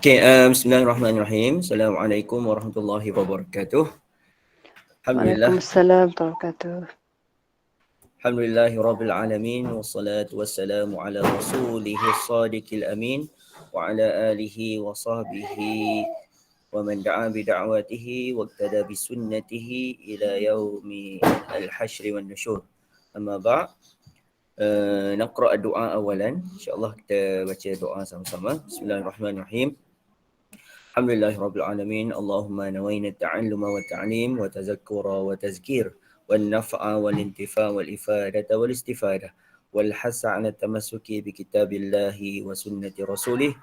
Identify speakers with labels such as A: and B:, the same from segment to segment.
A: Okay, bismillahirrahmanirrahim. Assalamualaikum warahmatullahi wabarakatuh. Alhamdulillah.
B: Waalaikumsalam warahmatullahi wabarakatuh.
A: Alhamdulillahi rabbil alamin. Wassalatu wassalamu ala rasulihi sadiqil amin. Wa ala alihi wa sahbihi wa man da'a bida'watihi wa iqtada bisunnatihi ila yaumi al-hashri wan nusyur. Amma ba'. Naqra' doa awalan. InsyaAllah kita baca doa sama-sama. Bismillahirrahmanirrahim. Alhamdulillahi Rabbil Alamin. Allahumma nawayna ta'alluma wa ta'lim wa tazakkura wa tazkir wal naf'a wal intifa' wal ifadata wal istifada wal hasa 'ala tamassuki bi kitabillahi wa sunnati rasulih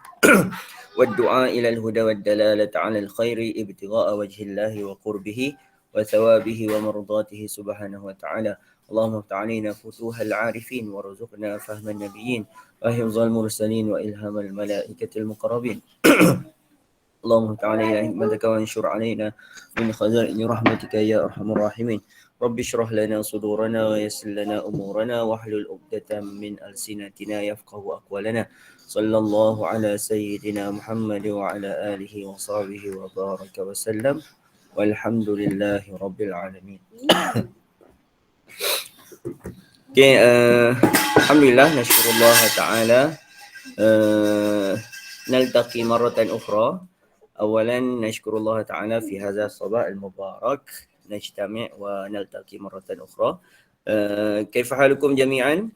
A: wad du'a ila al huda wad dalalata 'ala al khairi ibtigha'a wajhillahi wa qurbihi wa thawabihi wa mardatihi subhanahu wa ta'ala. Allahumma ta'alina futuhal 'arifin warzuqna fahman nabiyyin wa hifzal mursalin wa ilhamal malaikatil muqarrabin. اللهم تعالى إلى حكمتك وانشر علينا من خزائن رحمتك يا أرحم الراحمين. رب اشرح لنا صدورنا ويسر لنا أمورنا واحلل عقدة من ألسنتنا يفقه أقوالنا. صلى الله على سيدنا محمد وعلى آله وصحبه وبارك وسلم والحمد لله رب العالمين. Okay, Alhamdulillah, nasykurullah ta'ala. نلتقي مرة أخرى. أولا نشكر الله تعالى في هذا الصباح المبارك نجتمع ونلتقي مرة أخرى. كيف حالكم جميعا؟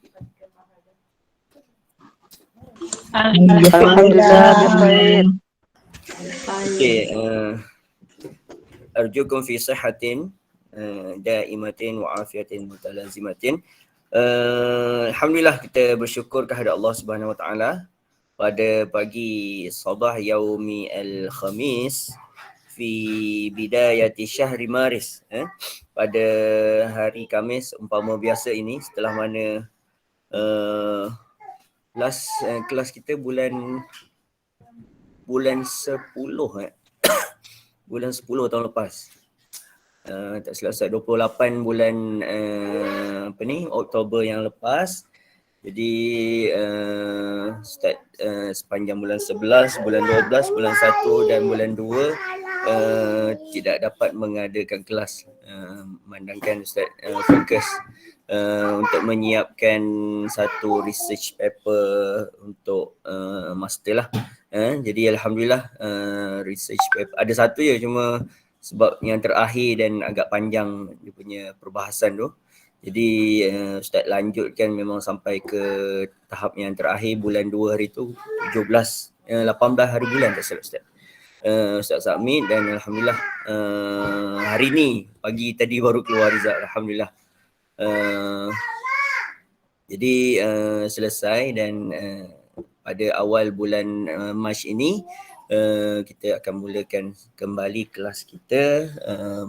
B: Alhamdulillah bikhair.
A: أرجوكم في صحة دائمة وعافية متلازمة. Alhamdulillah, kita bersyukur kepada Allah Subhanahu Wa Taala pada pagi sabah yaumi al-khamis fi bidayati syahri Maris, pada hari Khamis umpama biasa ini, setelah mana kelas kita bulan 10 bulan 10 tahun lepas, tak silap Ustaz, 28 bulan Oktober yang lepas. Jadi start sepanjang bulan 11, bulan 12, bulan 1 dan bulan 2 tidak dapat mengadakan kelas, memandangkan Ustaz fokus untuk menyiapkan satu research paper untuk master lah. Jadi Alhamdulillah, research paper ada satu je, cuma sebab yang terakhir dan agak panjang dia punya perbahasan tu. Jadi Ustaz lanjutkan memang sampai ke tahap yang terakhir bulan 2 hari tu, 18 hari bulan tak silap Ustaz. Ustaz submit dan Alhamdulillah hari ni pagi tadi baru keluar result, Alhamdulillah. Jadi selesai dan pada awal bulan Mac ini kita akan mulakan kembali kelas kita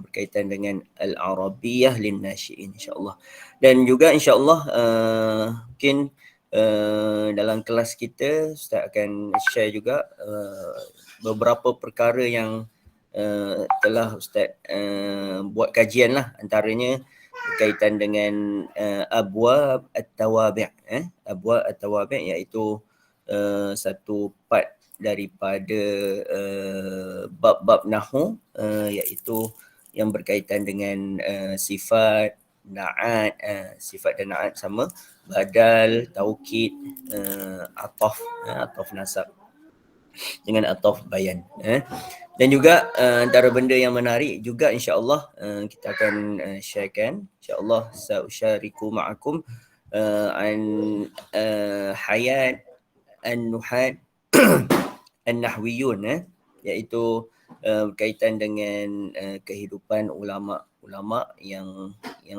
A: berkaitan dengan Al-Arabiyyah lin-Nasyi'in, insyaAllah. Dan juga insyaAllah mungkin dalam kelas kita Ustaz akan share juga beberapa perkara yang telah Ustaz buat kajian lah, antaranya berkaitan dengan abwab at-tawabi', abwab at-tawabi' iaitu satu part daripada bab-bab nahwu, iaitu yang berkaitan dengan sifat, na'at, sifat dan na'at sama, badal, taukid, ataf, ataf nasab dengan ataf bayan. Dan juga antara benda yang menarik juga insya-Allah kita akan sharekan, insya-Allah sa'usyariku ma'akum an hayat an-nuhat an-nahwiyun, iaitu berkaitan dengan kehidupan ulama-ulama yang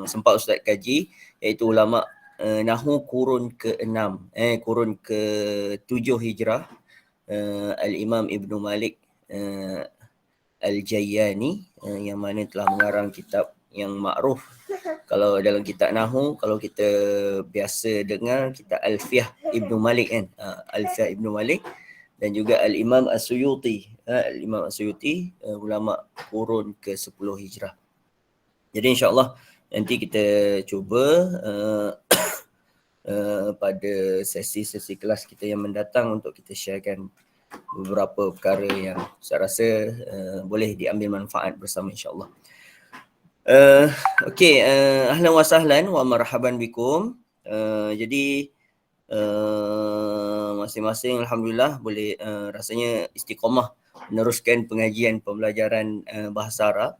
A: sempat Ustaz kaji, iaitu ulama nahwu kurun ke-6, kurun ke-7 Hijrah, Al-Imam Ibn Malik Al-Jayyani, yang mana telah mengarang kitab yang makruf kalau dalam kitab nahwu, kalau kita biasa dengar kitab Alfiyah Ibn Malik kan, Alfiyah Ibn Malik, dan juga Al-Imam As-Suyuti, Al-Imam As-Suyuti, ulama kurun ke-10 Hijrah. Jadi insya-Allah nanti kita cuba pada sesi-sesi kelas kita yang mendatang untuk kita sharekan beberapa perkara yang saya rasa boleh diambil manfaat bersama insyaAllah. Okey, ahlan wa sahlan wa marhaban bikum. Jadi masing-masing alhamdulillah boleh rasanya istiqamah meneruskan pengajian pembelajaran bahasa Arab.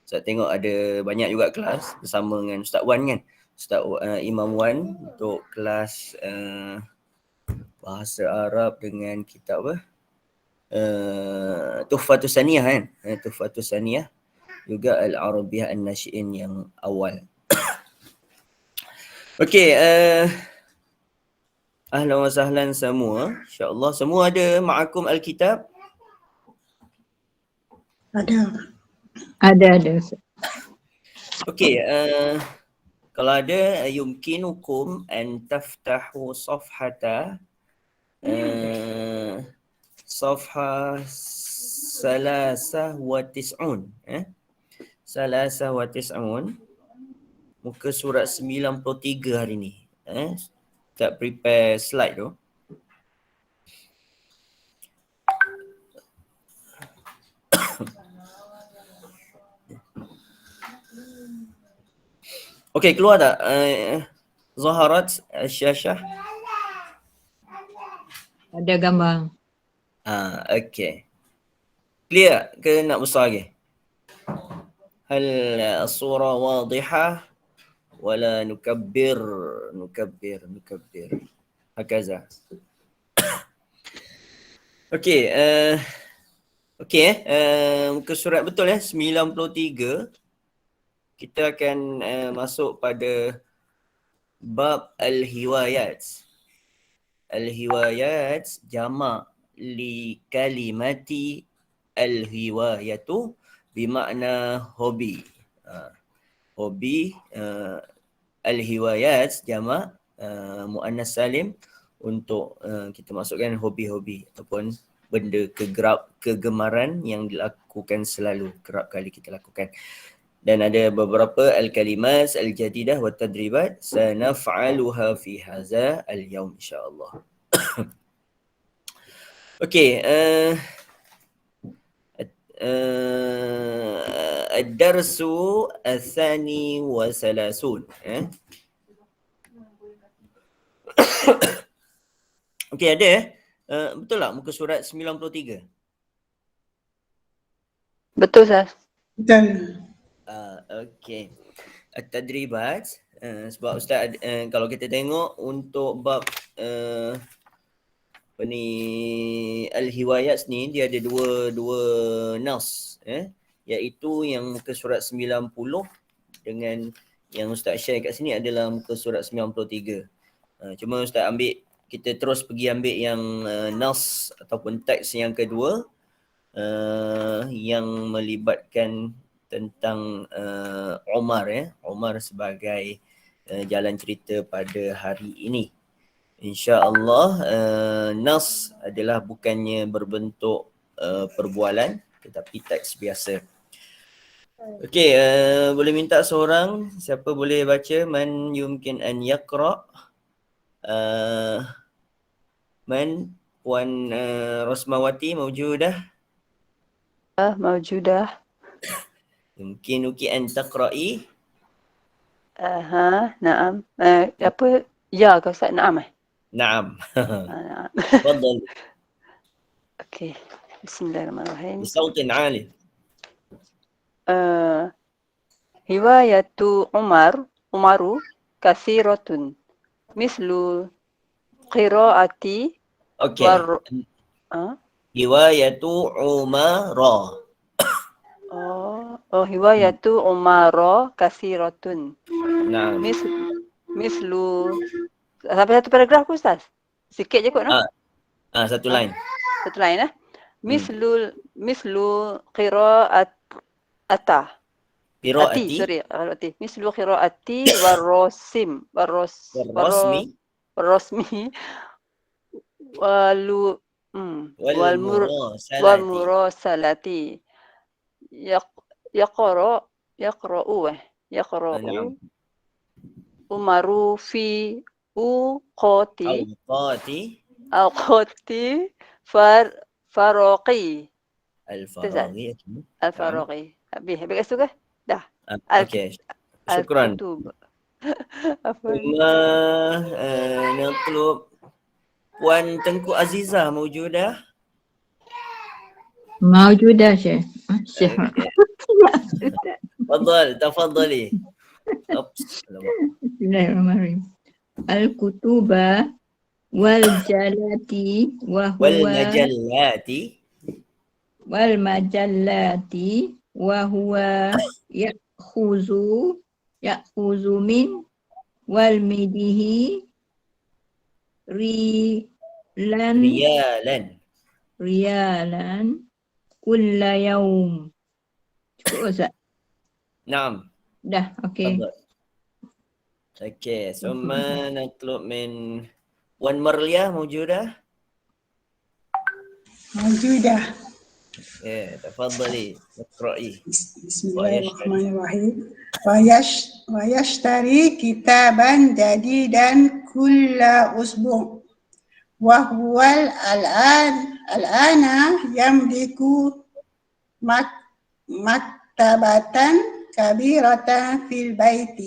A: Saya tengok ada banyak juga kelas bersama dengan Ustaz Wan kan. Ustaz Imam Wan untuk kelas bahasa Arab dengan kitab apa? Tuhfatus Saniyah kan. Tuhfatus Saniyah, juga Al-Arabiyah An-Nasyi'in yang awal. Okey, ahlan wa sahlan semua. InsyaAllah semua ada ma'akum Alkitab?
C: Ada.
A: Okey, kalau ada yumkinukum an taftahu safhata safha salasah wa tis'un. Salasah wa tis'un. Muka surat 93 hari ni. Tak prepare slide tu. Okey, keluar tak? Zaharat Syashah?
C: Ada gambar.
A: Okey. Clear ke nak besar lagi? Hal as-surah wadihah wala nukabbir. Hakaza. Okey, muka surat betul 93. Kita akan masuk pada bab al-hiwayat. Al-hiwayat jamak li kalimati al-hiwayatu bermakna hobi. Hobi, al-hiwayat jamak muannas salim untuk kita masukkan hobi-hobi ataupun benda kegemaran yang dilakukan selalu, kerap kali kita lakukan. Dan ada beberapa al-kalimat al-jadidah wa tadribat sanaf'aluha fi hadza al-yawm insya-Allah. Okey, ad-darsu ats-tsani wa salasun. Okey, ada betul tak muka surat 93?
B: Betul, Ustaz.
D: Betul.
A: Okey. At-tadribat, sebab Ustaz kalau kita tengok untuk bab apa ni al-hiwayat ni dia ada dua nas iaitu yang muka surat 90 dengan yang Ustaz share kat sini adalah muka surat 93. Cuma Ustaz kita terus pergi ambil yang nas ataupun teks yang kedua yang melibatkan tentang Umar Umar sebagai jalan cerita pada hari ini. InsyaAllah nas adalah bukannya berbentuk perbualan tetapi teks biasa. Okey, boleh minta seorang, siapa boleh baca? Man yumkin an yaqra? Man? Puan Rosmawati mawjudah?
B: Mawjudah.
A: Yumkinuki an taqra'i?
B: Naam. Apa? Ya ke Ustaz? Naam
A: Naam.
B: Naam.
A: Tafadhal.
B: Okey. Bismillahirrahmanirrahim.
A: Bisautin 'ali.
B: Hiwayatu Umaru kathiratun. Mislu qiraati
A: Okey. Hiwayatu Umara.
B: Hiwayatu Umara kathiratun.
A: Naam.
B: Mislu sampai satu paragraf ke Ustaz? Sikit je kot no?
A: Satu line.
B: Satu line Mislu qiraati. Mislu qiraati warrosmi wal murasalati yaqra'u Umaru fi أوقاتي
A: أوقات
B: أوقاتي فراغي تسأل
A: الفراغية. نعم.
B: الفراغي بقى سجى ده الك-
A: أوكي، شكرا.
B: الكتب عفوا
A: ثم نطلب Puan Tengku Aziza موجودة؟
C: موجودة شيخ. شيخ.
A: أوكي. تفضلي. أوبس.
C: بسم الله الرحمن الرحيم. الكتب والجلات
A: والمجلات
C: والمجلات وهو يأخذ من والمده ريالا كل يوم. Cukup Ustaz?
A: نعم.
C: Dah, okey.
A: تفضل. أوكي، ثم نطلب من Puan Merlia موجودة؟
D: موجودة.
A: تفضلي اقرأي.
D: بسم الله الرحمن الرحيم. ويشتري كتابا جديدا كل أسبوع وهو الآن يملك مكتبة كبيرة في البيت.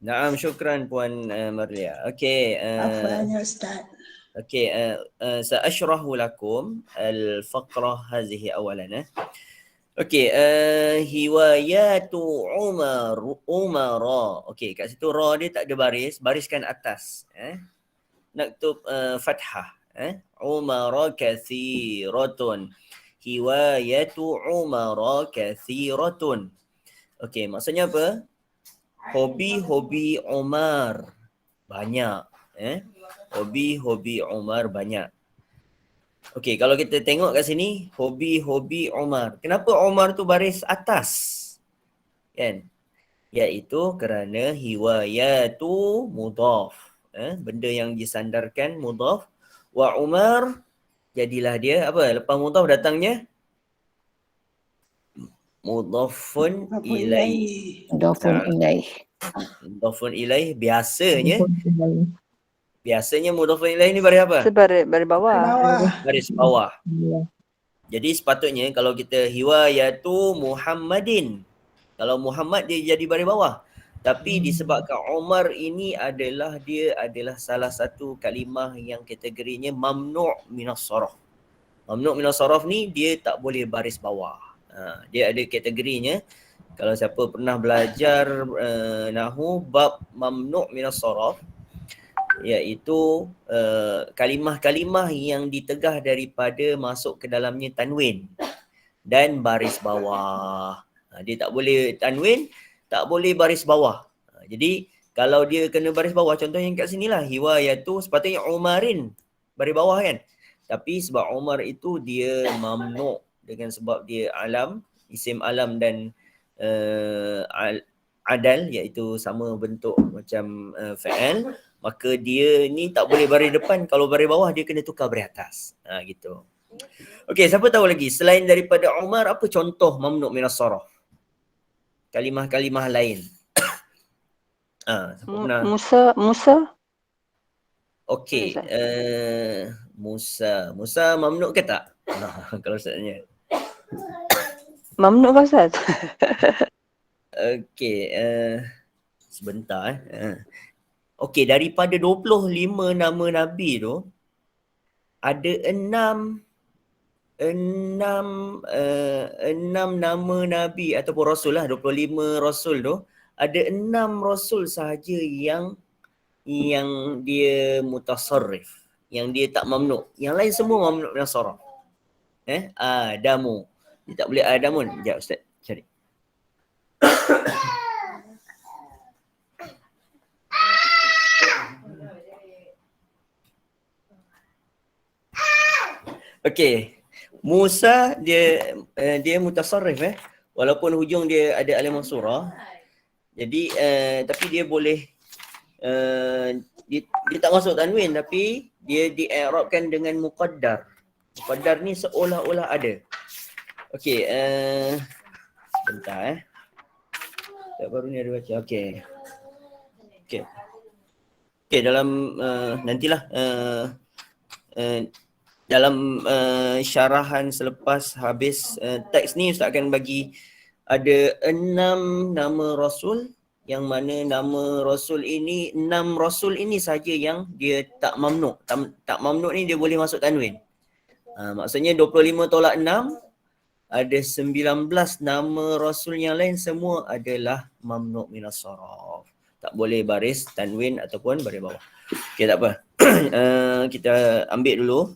A: نعم، شكرا Puan Merlia. Okey.
D: عفوا يا أستاذ.
A: Okey, سأشرح لكم الفقرة هذه أولا. Okey, hiwayatu umara. Okey, kat situ ra dia tak ada baris, bariskan atas. Naktub fathah. Umara kathiratun. Hiwayatu umara kathiratun. Okey, maksudnya apa? Hobi-hobi Umar banyak. Hobi-hobi Umar banyak. Okey, kalau kita tengok kat sini, hobi-hobi Umar. Kenapa Umar tu baris atas? Kan? Iaitu kerana hiwayatu mudhaf. Benda yang disandarkan mudhaf. Wa Umar, jadilah dia apa? Lepas mudhaf datangnya mudhafun ilaih. Mudhafun ilaih biasanya mudhafun ilaih ni baris apa?
B: Baris bawah.
A: Baris bawah. Jadi sepatutnya kalau kita hiwayatu Muhammadin, kalau Muhammad dia jadi baris bawah. Tapi disebabkan Umar ini dia adalah salah satu kalimah yang kategorinya mamnu' minas sarf. Mamnu' minas sarf ni dia tak boleh baris bawah. Dia ada kategorinya. Kalau siapa pernah belajar nahwu bab mamnu' minas sarf, iaitu kalimah-kalimah yang ditegah daripada masuk ke dalamnya tanwin dan baris bawah. Dia tak boleh tanwin, tak boleh baris bawah. Jadi kalau dia kena baris bawah, contohnya kat sinilah hiwayatu, sepatutnya Umarin baris bawah kan. Tapi sebab Umar itu dia mamnu' dengan sebab dia alam, isim alam dan adal, iaitu sama bentuk macam fa'al, maka dia ni tak boleh baris depan. Kalau baris bawah dia kena tukar baris atas. Gitu. Okey, siapa tahu lagi selain daripada Umar, apa contoh mamnu' minas sarf? Kalimah-kalimah lain.
B: Musa.
A: Okey, Musa mamnu' ke tak? Kalau Ustaznya.
B: Mamnu' ke Ustaz?
A: Okey, sebentar. Okey, daripada 25 nama Nabi tu, ada 6 nama Nabi ataupun Rasul lah, 25 Rasul tu, ada 6 Rasul sahaja yang dia mutasarrif, yang dia tak mamnu'. Yang lain semua mamnu' minas sarf. Adamu. Dia tak boleh Adamun. Sekejap Ustaz, cari. Okey. Musa dia mutasarrif walaupun hujung dia ada alif mansurah. Jadi tapi dia boleh dia tak masuk tanwin, tapi dia di-i'rabkan dengan muqaddar. Muqaddar ni seolah-olah ada. Okey, sebentar Tak baru ni ada baca. Okey. Okey, dalam nantilah dalam syarahan selepas habis teks ni Ustaz akan bagi ada 6 nama Rasul, yang mana nama Rasul ini, 6 Rasul ini saja yang dia tak mamnu'. Tak mamnu' ni dia boleh masuk tanwin. Maksudnya 25 tolak 6, ada 19 nama Rasul yang lain semua adalah mamnu' minas saraf. Tak boleh baris tanwin ataupun baris bawah. Okey, tak apa. Kita ambil dulu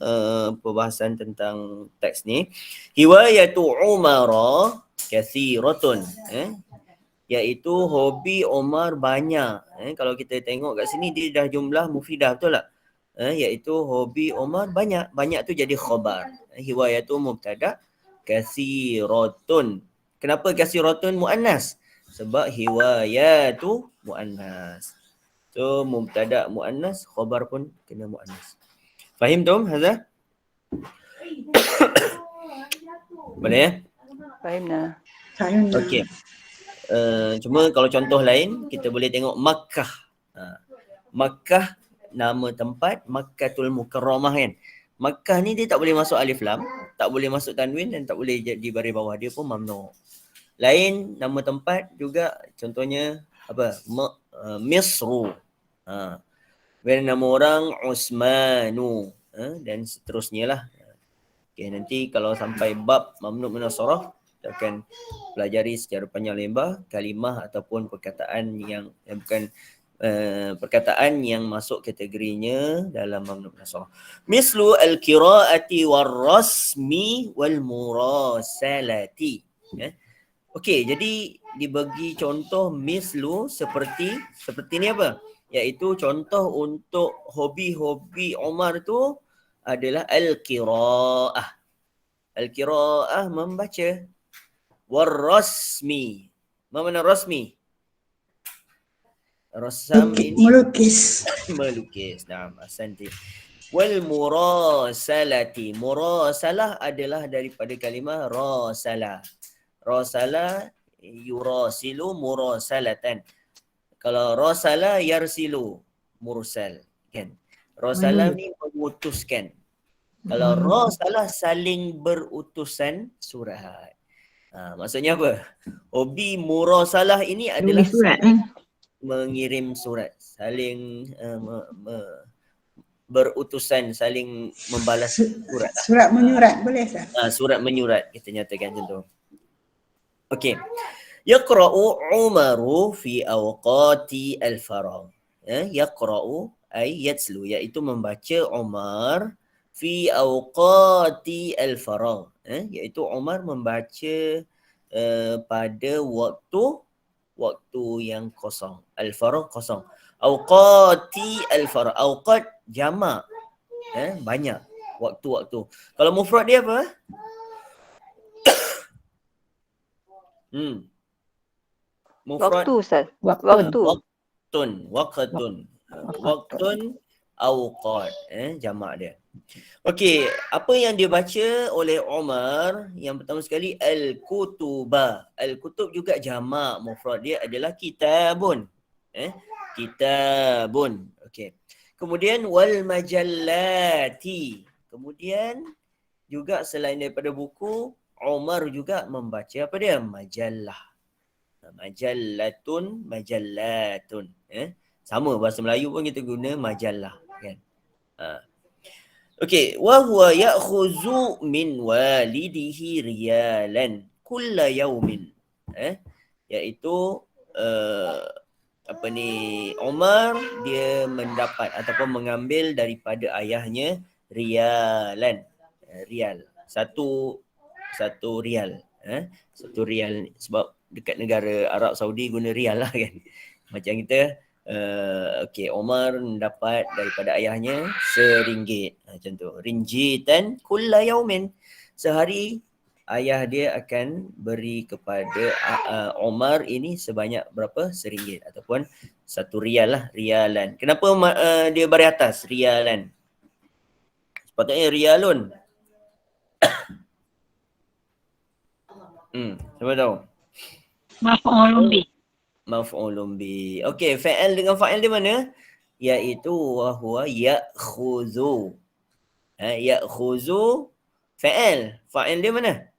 A: perbahasan tentang teks ni. Hiwayatu Umara kathiratun, iaitu hobi Umar banyak. Kalau kita tengok kat sini dia dah jumlah mufidah, betul tak? Iaitu hobi Umar banyak. Banyak tu jadi khabar. Hiwayatu mubtada, kathiratun. Kenapa kathiratun muannas? Sebab hiwayatu muannas. So mubtada muannas, khabar pun kena muannas. Fahim tum Hazah? Boleh ya?
B: Faham dah.
A: Okey. Cuma kalau contoh lain kita boleh tengok Makkah. Makkah nama tempat, Makkatul Mukarramah kan. Makkah ni dia tak boleh masuk alif lam, tak boleh masuk tanwin dan tak boleh jadi baris bawah, dia pun mamnu'. Lain nama tempat juga, contohnya apa? Misru. Kemudian nama orang Usmanu, dan seterusnya lah. Okay, nanti kalau sampai bab mamnu' minas saraf, kita akan pelajari secara panjang lebar kalimah ataupun perkataan yang bukan perkataan yang masuk kategorinya dalam mamnu' minas saraf. Mislu al-qira'ati war-rasmi wal-murasalati. Okey, jadi dibagi contoh mislu seperti ni apa? Iaitu contoh untuk hobi-hobi Umar tu adalah al-qira'ah. Al-qira'ah membaca. War-rasmi. Apa makna rasmi? Rasam ini
D: Melukis.
A: melukis. Naam, ahsanti. Wal murasalati. Murasalah adalah daripada kalimah rasala. Rasala yurasilu murasalatan. Kalau rasala yarsilu mursal, kan? Rasala ni mengutuskan. Kalau rasala saling berutusan surat. Maksudnya apa? Hobi murasalah ini adalah
C: Tulis surat
A: mengirim surat, saling berutusan, saling membalas surat.
D: Surat menyurat boleh tak?
A: Surat menyurat kita nyatakan contoh. Okey. Yaqra'u Umaru fi awqati al-faragh. Yaqra'u ay yatslu, iaitu membaca Umar fi awqati al-faragh. Iaitu Umar membaca pada waktu yang kosong. Al-faragh kosong. Awqati al-faragh. Awqat jamak. Banyak waktu-waktu. Kalau mufrad dia apa? Mufrad
B: Waktu Ustaz.
C: Waktu.
A: Waqtun. Waqtun awqat, jamak dia. Okey, apa yang dia baca oleh Umar? Yang pertama sekali al-kutuba. Al-kutub juga jamak, mufrad dia adalah kitabun. Kitabun. Okey. Kemudian wal majallati. Kemudian juga selain daripada buku, Umar juga membaca apa dia? Majallah. Majallatun. Sama bahasa Melayu pun kita guna majallah, kan? Okey, wa huwa ya'khuzu min walidihi riyalan kulla yaumin. Iaitu Umar dia mendapat ataupun mengambil daripada ayahnya rialan. Rial. Satu rial. Satu rial, sebab dekat negara Arab Saudi guna rial lah, kan. Macam kita Umar mendapat daripada ayahnya RM1. Macam tu. Rinjitan kulla yaumin. Sehari ayah dia akan beri kepada Umar ini sebanyak berapa? RM1 ataupun 1 rial lah, rialan. Kenapa dia bari atas rialan? Sepatutnya rialun. Siapa tahu?
E: Maf'ulun bih.
A: Maf'ulun bih. Okey, fa'al dengan fa'il di mana? iaitu wa huwa ya'khudhu. Ya'khudhu fa'il. Fa'il dia mana?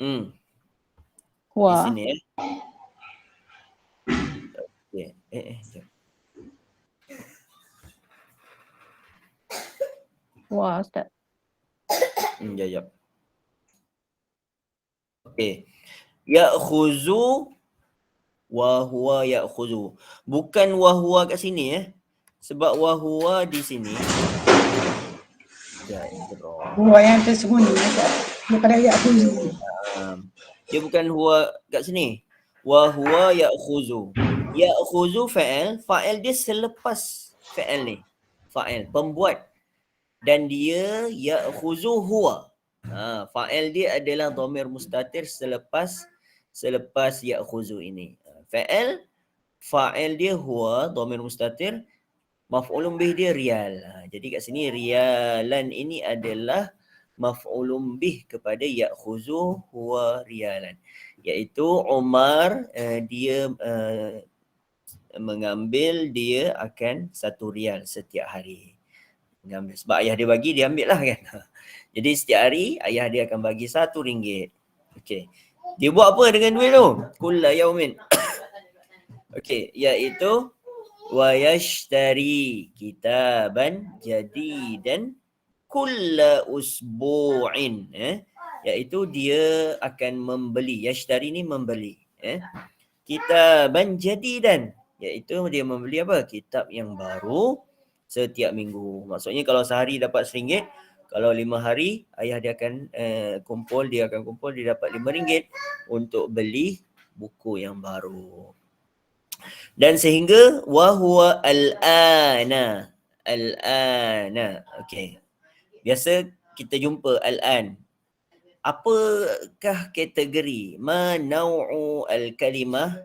A: Di
B: Wa.
A: sini ya. Okay. Jom.
B: Wa, Ustaz.
A: Jap. Okey. Ya'khudhu wa huwa ya'khudhu. Bukan wa huwa kat sini ya. Sebab wa huwa di sini.
D: Huwa yang tersembunyi daripada ya'khudhu.
A: Dia bukan huwa kat sini. Wa huwa ya'khudhu. Ya'khudhu fa'il. Fa'il dia selepas fa'il ni. Fa'il, pembuat. Dan dia ya'khudhu huwa. Fa'il dia adalah dhamir mustatir selepas ya'khudhu ini. Fa'il dia huwa, dhamir mustatir. Maf'ulun bih dia riyal. Jadi kat sini riyalan ini adalah maf'ulun bih kepada ya'khudhu huwa riyalan. Iaitu Umar dia mengambil, dia akan 1 riyal setiap hari. Mengambil. Sebab ayah dia bagi, dia ambil lah kan. Jadi setiap hari ayah dia akan bagi RM1. Okey. Dia buat apa dengan duit tu? Kulla yaumin. Okey, iaitu wa yashtari kitaban jadidan kulla usbu'in. Iaitu dia akan membeli. Yashtari ni membeli. Kitaban jadidan. Iaitu dia membeli apa? Kitab yang baru setiap minggu. Maksudnya kalau sehari dapat RM1, kalau 5 hari ayah dia akan kumpul, dia dapat RM5 untuk beli buku yang baru. Dan sehingga wa huwa al-ana. Okey. Biasa kita jumpa al-an. Apakah kategori ma nau'u al-kalimah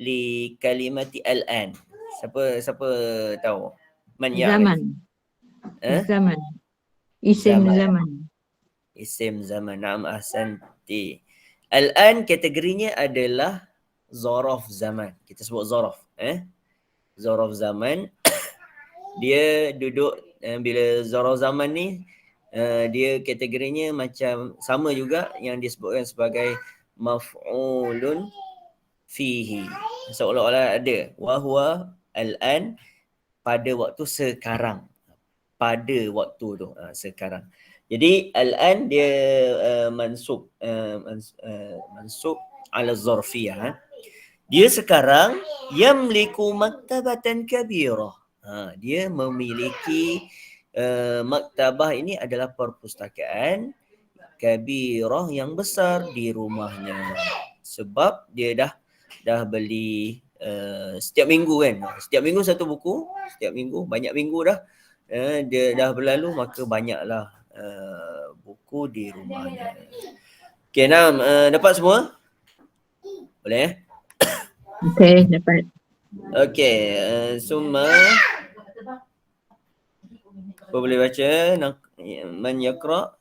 A: li kalimati al-an? Siapa tahu? Man
C: Zaman. Zaman. Isim zaman.
A: Isim zaman. Naam, ahsanti. Al-an kategorinya adalah zaraf zaman. Kita sebut zaraf. Zaraf zaman. Dia duduk, bila zaraf zaman ni, dia kategorinya macam sama juga yang disebutkan sebagai maf'ulun fihi. Seolah-olah ada. Wa huwa al-an, pada waktu sekarang. Pada waktu tu, sekarang. Jadi al-an dia mansub ala zarfiyah. Dia sekarang yamliku maktabatan kabirah. Dia memiliki maktabah, ini adalah perpustakaan kabirah yang besar di rumahnya. Sebab dia dah beli setiap minggu kan. Setiap minggu 1 buku, setiap minggu, banyak minggu dah. Dia dah berlalu, maka banyaklah buku di rumahnya. Okey, Nam, dapat semua? Boleh?
C: Okey, dapat.
A: Okey, summa apa boleh baca? Man yaqra?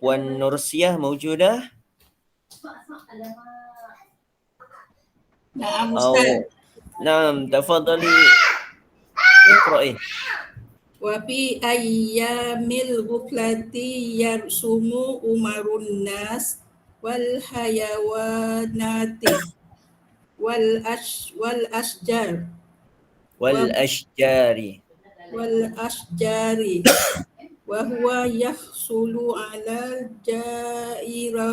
A: Puan Nursiah maujudah?
D: Naam Ustaz.
A: Naam, tafadhali iqra'i.
E: Wa fi ayyamil buklati yarsumu umarun nas wal hayawanati wal ashjar
A: Wal ashjari.
E: wa huwa yahsulu ala jaizati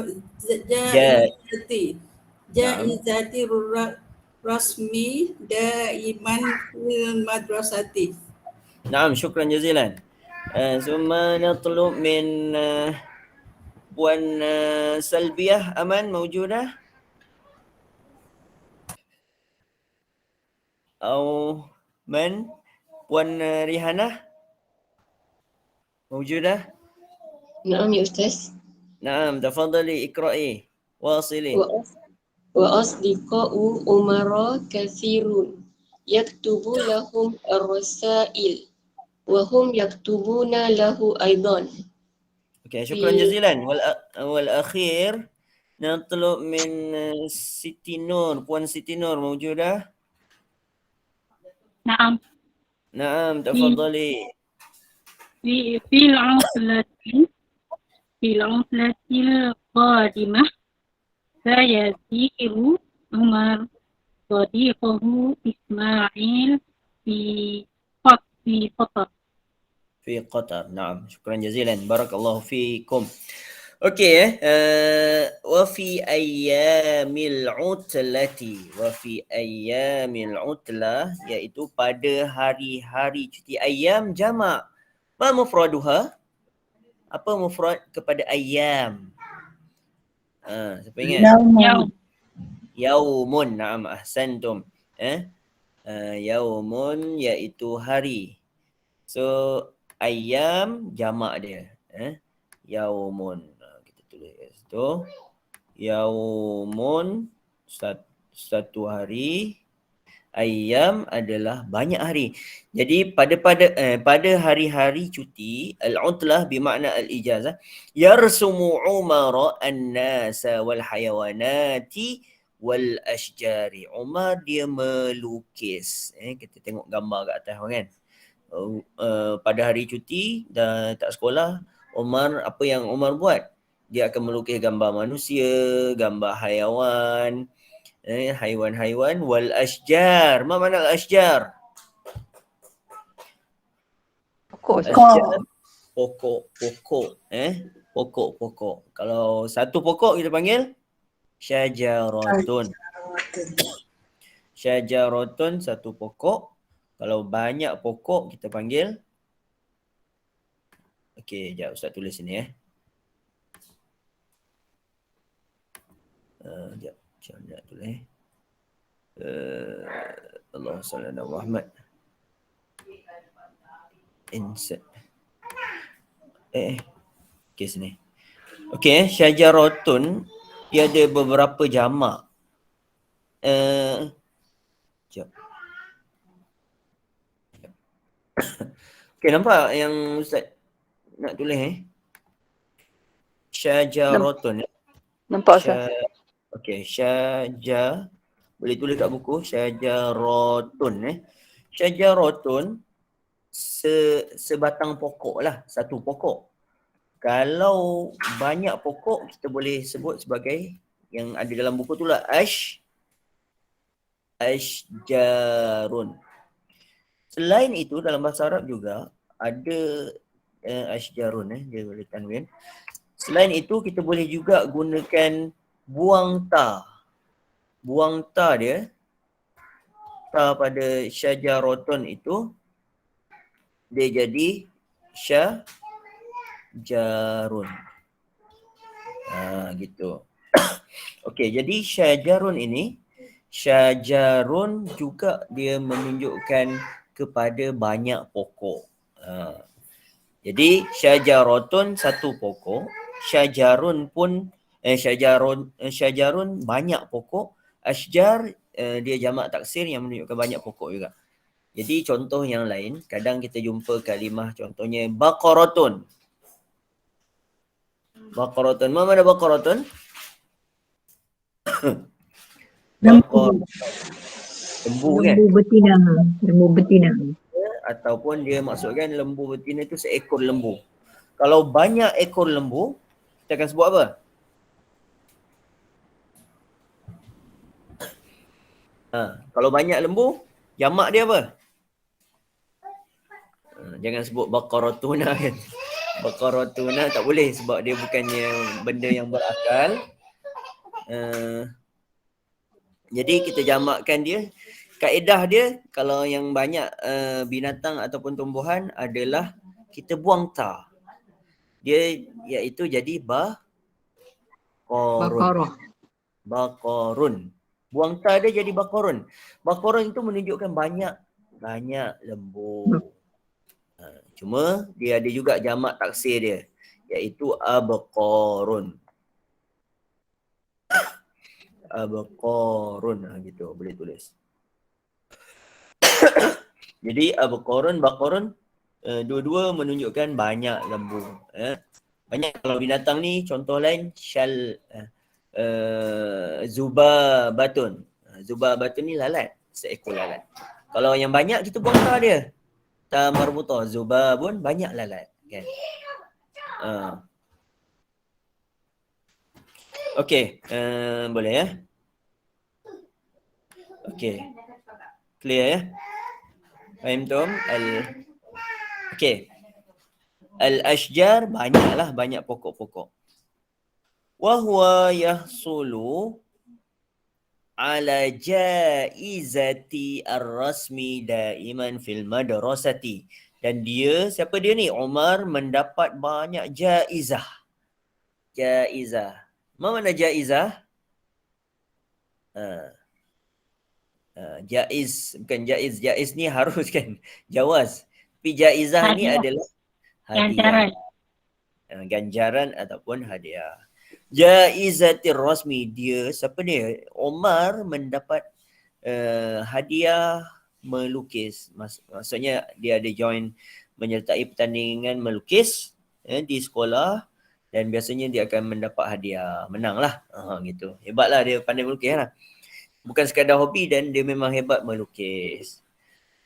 E: rasmi daiman fil madrasati.
A: Naam, syukran jazilan. Summa natlub min Puan Salbiah Aman maujudah? Atau man? Puan Rihanah موجودة؟
F: نعم يا أستاذ.
A: نعم تفضلي اقرأي واصلي.
F: وأصدقاء أمراء كثيرون يكتب لهم الرسائل وهم يكتبون له أيضا.
A: اوكي شكرا جزيلا. والأخير نطلب من سيتي نور. Puan Siti Nur موجودة؟
G: نعم
A: Naam, tafadhali.
G: في العطلة القادمة سيزير عمر صديقه إسماعيل في قطر.
A: Fi Qatar. Naam, syukran jazilan. Barakallahu fiikum. Okey, wa fi ayyamil utlati. Wa fi ayyamil utlah, iaitu pada hari-hari cuti. Ayyam jamak. Ma mufraduha? Apa mufrad kepada ayyam? Siapa ingat?
D: Yaumun.
A: Yaumun. Naam, ahsantum. Yaumun iaitu hari. So ayyam jamak dia. Yaumun. Kita tulis kat situ. Yaumun satu hari. Ayyam adalah banyak hari. Jadi pada hari-hari cuti, al-utlah bermakna al-ijazah, yarsumu umara an-nasa wal hayawanati wal ashjari. Umar dia melukis. Kita tengok gambar kat atas kan. Pada hari cuti dan tak sekolah, apa yang Umar buat? Dia akan melukis gambar manusia, gambar haiwan, haiwan-haiwan wal ashjar. Apa makna al-ashjar?
B: Pokok.
A: Ashjar, pokok-pokok. Pokok-pokok. Kalau satu pokok kita panggil syajaratun. Syajaratun satu pokok. Kalau banyak pokok kita panggil, okey, sekejap Ustaz tulis sini sekejap, macam mana nak tulis Allah salli ala Muhammad. Insert. Okey sini. Okey, syajaratun dia ada beberapa jamak. Sekejap. Okey, nampak yang Ustaz nak tulis Syajaratun.
B: Nampak Ustaz?
A: Okey, boleh tulis kat buku syajaratun. Syajaratun sebatang pokok lah, satu pokok. Kalau banyak pokok kita boleh sebut sebagai yang ada dalam buku tu lah ashjarun. Selain itu dalam bahasa Arab juga ada ashjarun, dia boleh tanwin. Selain itu kita boleh juga gunakan buang ta. Buang ta dia, ta pada syajaratun itu dia jadi syajarun. Gitu. Okey, jadi syajarun ini, syajarun juga dia menunjukkan kepada banyak pokok. Jadi syajaratun satu pokok, syajarun pun syajarun banyak pokok, ashjar dia jamak taksir yang menunjukkan banyak pokok juga. Jadi contoh yang lain, kadang kita jumpa kalimah contohnya baqaratun. Baqaratun, mana baqaratun? Lembu kan?
C: Lembu betina.
A: Ataupun dia maksudkan lembu betina itu seekor lembu. Kalau banyak ekor lembu, kita akan sebut apa? Kalau banyak lembu, jamak dia apa? Jangan sebut baqaratuna kan. Baqaratuna tak boleh sebab dia bukannya benda yang berakal. Jadi kita jamakkan dia. Kaedah dia kalau yang banyak binatang ataupun tumbuhan adalah kita buang ta. Dia iaitu jadi baqarun. Buang ta dia jadi baqarun. Baqarun itu menunjukkan banyak lembu. Cuma dia ada juga jamak taksir dia iaitu abqarun. Abqarun gitu boleh tulis. Jadi abqarun, baqarun dua-dua menunjukkan banyak lembu. Banyak kalau binatang ni contoh lain zubabatun. Zubabatun ni lalat, seekor lalat. Kalau yang banyak kita buang ta dia. Ta marbutah, zubabun, banyak lalat kan. Okey, boleh ya. Okey. Clear ya? Faham tum? Okey. Al-ashjar banyaklah, banyak pokok-pokok. Wa huwa yahsulu ala jaizati ar-rasmi daiman fil madrasati. Dan dia, siapa dia ni? Umar mendapat banyak jaizah. Jaizah. Apa mana jaizah? Jaiz, bukan jaiz. Jaiz ni harus kan? Jawaz. Tapi jaizah ni
G: Hadiah.
A: adalah
G: Ganjaran.
A: hadiah. Ganjaran ataupun hadiah. Jaizatir rasmi, dia, siapa dia? Umar mendapat hadiah melukis. Maksudnya dia ada join menyertai pertandingan melukis di sekolah dan biasanya dia akan mendapat hadiah, menanglah. Gitu. Hebatlah dia pandai melukis lah. Bukan sekadar hobi dan dia memang hebat melukis.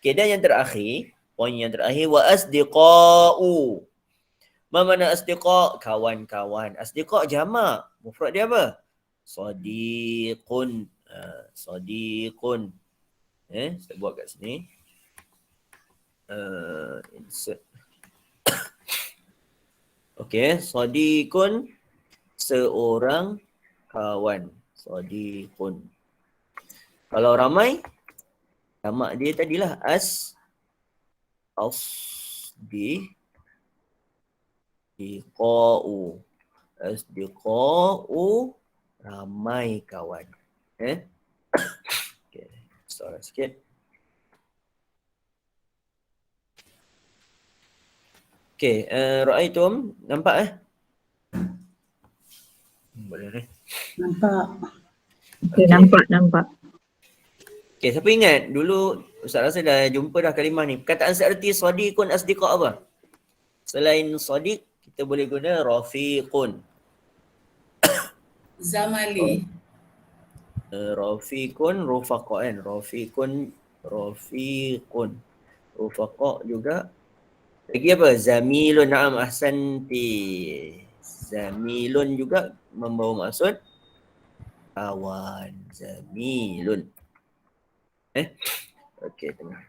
A: Okay, dan yang terakhir, poin yang terakhir, wa asdiqa'u. Apa makna asdiqa? Kawan-kawan. Asdiqa jamak. Mufrad dia apa? Sadiqun. Sadiqun. Saya buat kat sini. Insert. Okey, sadiqun, seorang kawan. Sadiqun. Kalau ramai, jamak dia tadilah asdiqa'u. Asdiqa'u, ramai kawan. Okey, sorry sikit. Okey, ra'aitum, nampak Boleh ni.
D: Nampak.
C: Okay, nampak.
A: Okey, siapa ingat dulu Ustaz rasa dah jumpa dah kalimah ni. Perkataan seerti sadiqun asdiqa apa? Selain sadiq, kita boleh guna rafiqun.
E: Zamali.
A: Rafiqun, rufaqa kan. Rafiqun. Rufaqa juga. Lagi apa? Zamilun, na'am, ahsanti. Zamilun juga membawa maksud kawan. Zamilun. Okey, tengah.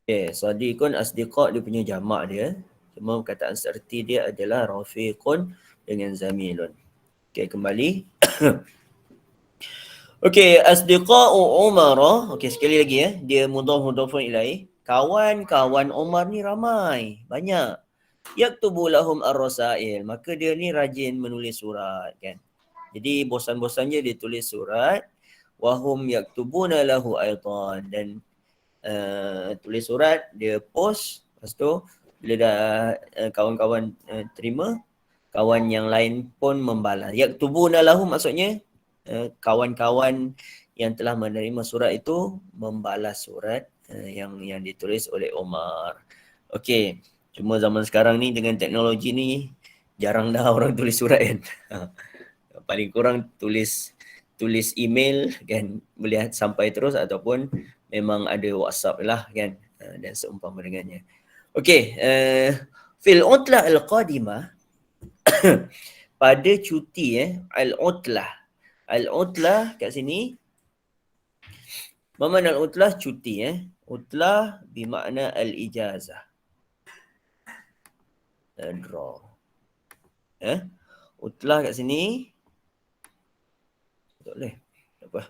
A: Okey, sadiqun, asdiqa dia punya jamak dia. Cuma perkataan serti dia adalah rafiqun dengan zamilun. Okey, kembali. Okey, asdiqa'u Umar. Okey, sekali lagi dia mudhafun ilaih. Kawan-kawan Umar ni ramai, banyak. Yaktubu lahum ar-rasail, maka dia ni rajin menulis surat kan. Jadi bosan-bosannya dia tulis surat. Wahum yaktubuna lahu aidan, dan tulis surat, dia post. Lepas tu bila dah kawan-kawan terima, kawan yang lain pun membalas. Yaktubuna lahu maksudnya kawan-kawan yang telah menerima surat itu membalas surat yang ditulis oleh Umar. Okey, cuma zaman sekarang ni dengan teknologi ni jarang dah orang tulis surat kan. Paling kurang tulis email kan, boleh sampai terus, ataupun memang ada WhatsApp lah kan, dan seumpama dengannya. Okey, fil utlah al-qadimah pada cuti al-utlah kat sini, apa makna al-utlah? Cuti utlah bermakna al-ijazah. Draw. Utlah kat sini tak boleh. Apa?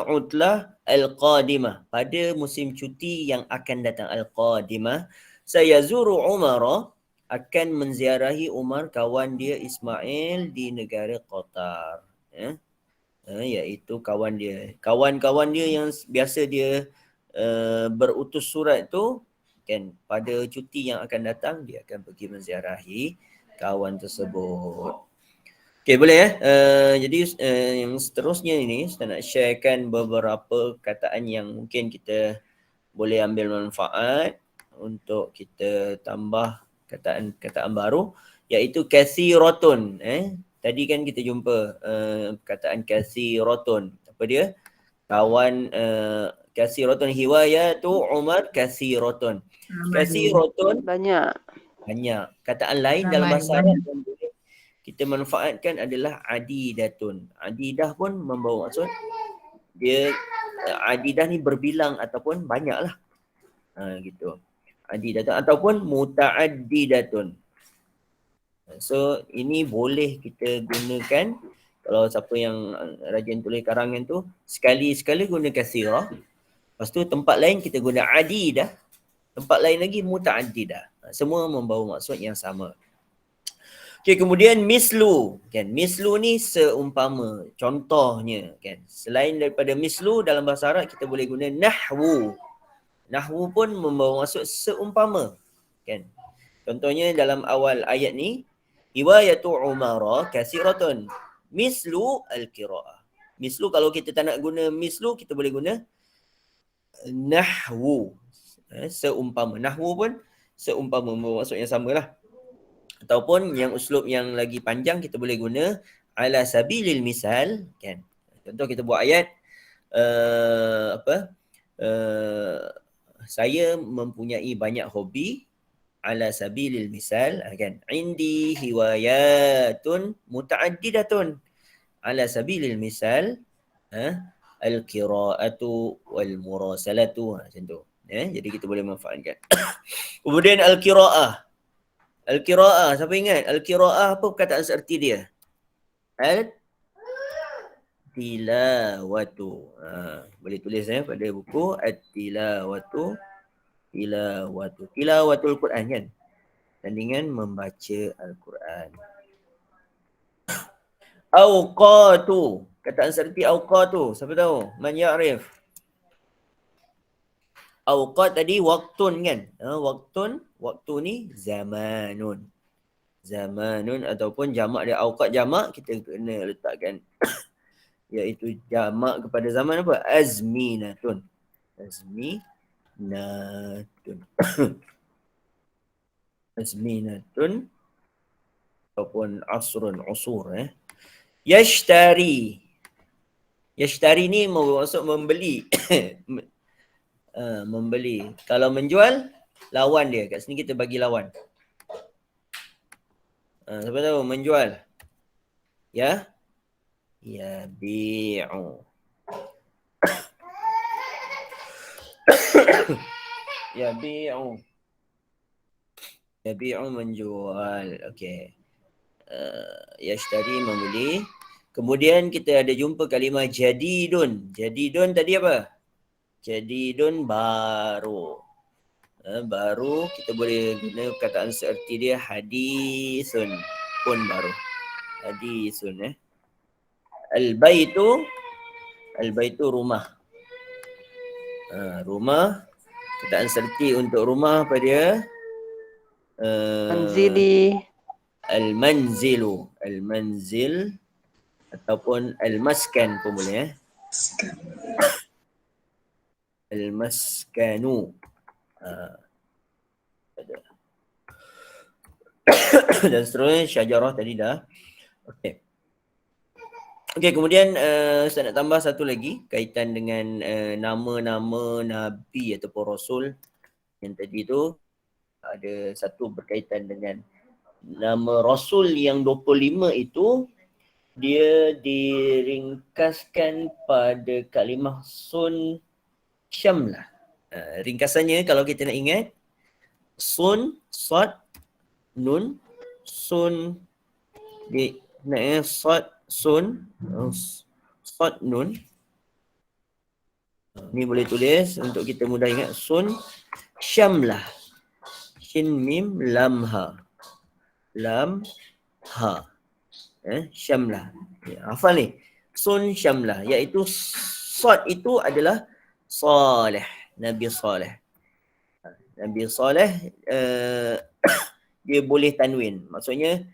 A: Utlah al-qadimah, pada musim cuti yang akan datang. Al-qadimah, sayazuru Umar, akan menziarahi Umar kawan dia Ismail di negara Qatar. Iaitu kawan-kawan dia yang biasa dia berutus surat tu kan, pada cuti yang akan datang dia akan pergi menziarahi kawan tersebut. Okey, boleh jadi yang seterusnya ini saya nak sharekan beberapa kataan yang mungkin kita boleh ambil manfaat untuk kita tambah kataan baru, iaitu kathiratun. Tadi kan kita jumpa perkataan kathiratun. Apa dia? Kawan kasiratun, hiwayatu Umar kasiratun. Kasiratun
B: Banyak.
A: banyak. Kataan lain dalam bahasa Arab yang boleh kita manfaatkan adalah adidatun. Adidah pun membawa maksud dia adidah ni berbilang ataupun banyaklah. Gitu. Adidatun ataupun muta'addidatun. So ini boleh kita gunakan kalau siapa yang rajin tulis karangan tu sekali-sekali guna kasirah. Lepas tu tempat lain kita guna adidah. Tempat lain lagi muta'addidah. Semua membawa maksud yang sama. Okey, kemudian mislu, kan? Mislu ni seumpama, contohnya, kan? Selain daripada mislu dalam bahasa Arab kita boleh guna nahwu. Nahwu pun membawa maksud seumpama, kan? Contohnya dalam awal ayat ni, riwayatu Umara kasiratun mislu al-qiraah. Mislu, kalau kita tak nak guna mislu, kita boleh guna nahwu. Seumpama. Nahwu pun seumpama, membawa maksud yang samalah. Ataupun yang uslub yang lagi panjang kita boleh guna ala sabilil misal, kan. Contoh kita buat ayat saya mempunyai banyak hobi ala sabilil misal, kan. Indi hiwayatun mutaaddidatun ala sabilil misal, al-qira'atu wal murasalatu, macam tu. Jadi kita boleh manfaatkan. Kemudian al-qira'ah. Al-qira'ah, siapa ingat? Al-qira'ah apa perkataan seerti dia? At-tilawatu. Boleh tulis pada buku at-tilawatu. Tilawatu. Tilawatul Quran, kan? Tandingan membaca Al-Quran. Awqatu. Kataan seerti awqatu. Siapa tahu? Man ya'rif? Awqat tadi waktun, kan? Waktun, waktu ni zamanun. Zamanun ataupun jamak dia awqat jamak, kita kena letakkan iaitu jamak kepada zaman apa? Azminatun. Azminatun. Azminatun ataupun asrun, usur. Yashtari. Yashtari ni maksud membeli. Membeli. Kalau menjual, lawan dia. Kat sini kita bagi lawan. Siapa tahu menjual? Ya? Yabi'u. Yabi'u. Yabi'u menjual. Okey. Yashtari membeli. Kemudian kita ada jumpa kalimah jadidun. Jadidun tadi apa? Jadidun baru. Baru kita boleh guna perkataan seerti dia hadisun pun baru. Hadisun. Al-baitu. Al-baitu rumah. Rumah. Perkataan seerti untuk rumah apa dia?
B: Manzili.
A: Al-manzilu. Al-manzil ataupun al-maskan pun boleh. Al-maskanu. Dan seterusnya syajarah tadi dah. Okey. Okey, kemudian saya nak tambah satu lagi kaitan dengan nama-nama Nabi ataupun Rasul. Yang tadi tu ada satu berkaitan dengan nama Rasul yang 25 itu, dia diringkaskan pada kalimah sun syamlah. Ringkasannya kalau kita nak ingat, sun, sad, nun, sun, sad, sun, sad, nun. Ni boleh tulis untuk kita mudah ingat. Sun syamlah. Shin mim lam ha. Lam ha. Syamlah. Hafal ni. Sun syamlah. Iaitu sad itu adalah Saleh, Nabi Saleh. Nabi Saleh dia boleh tanwin. Maksudnya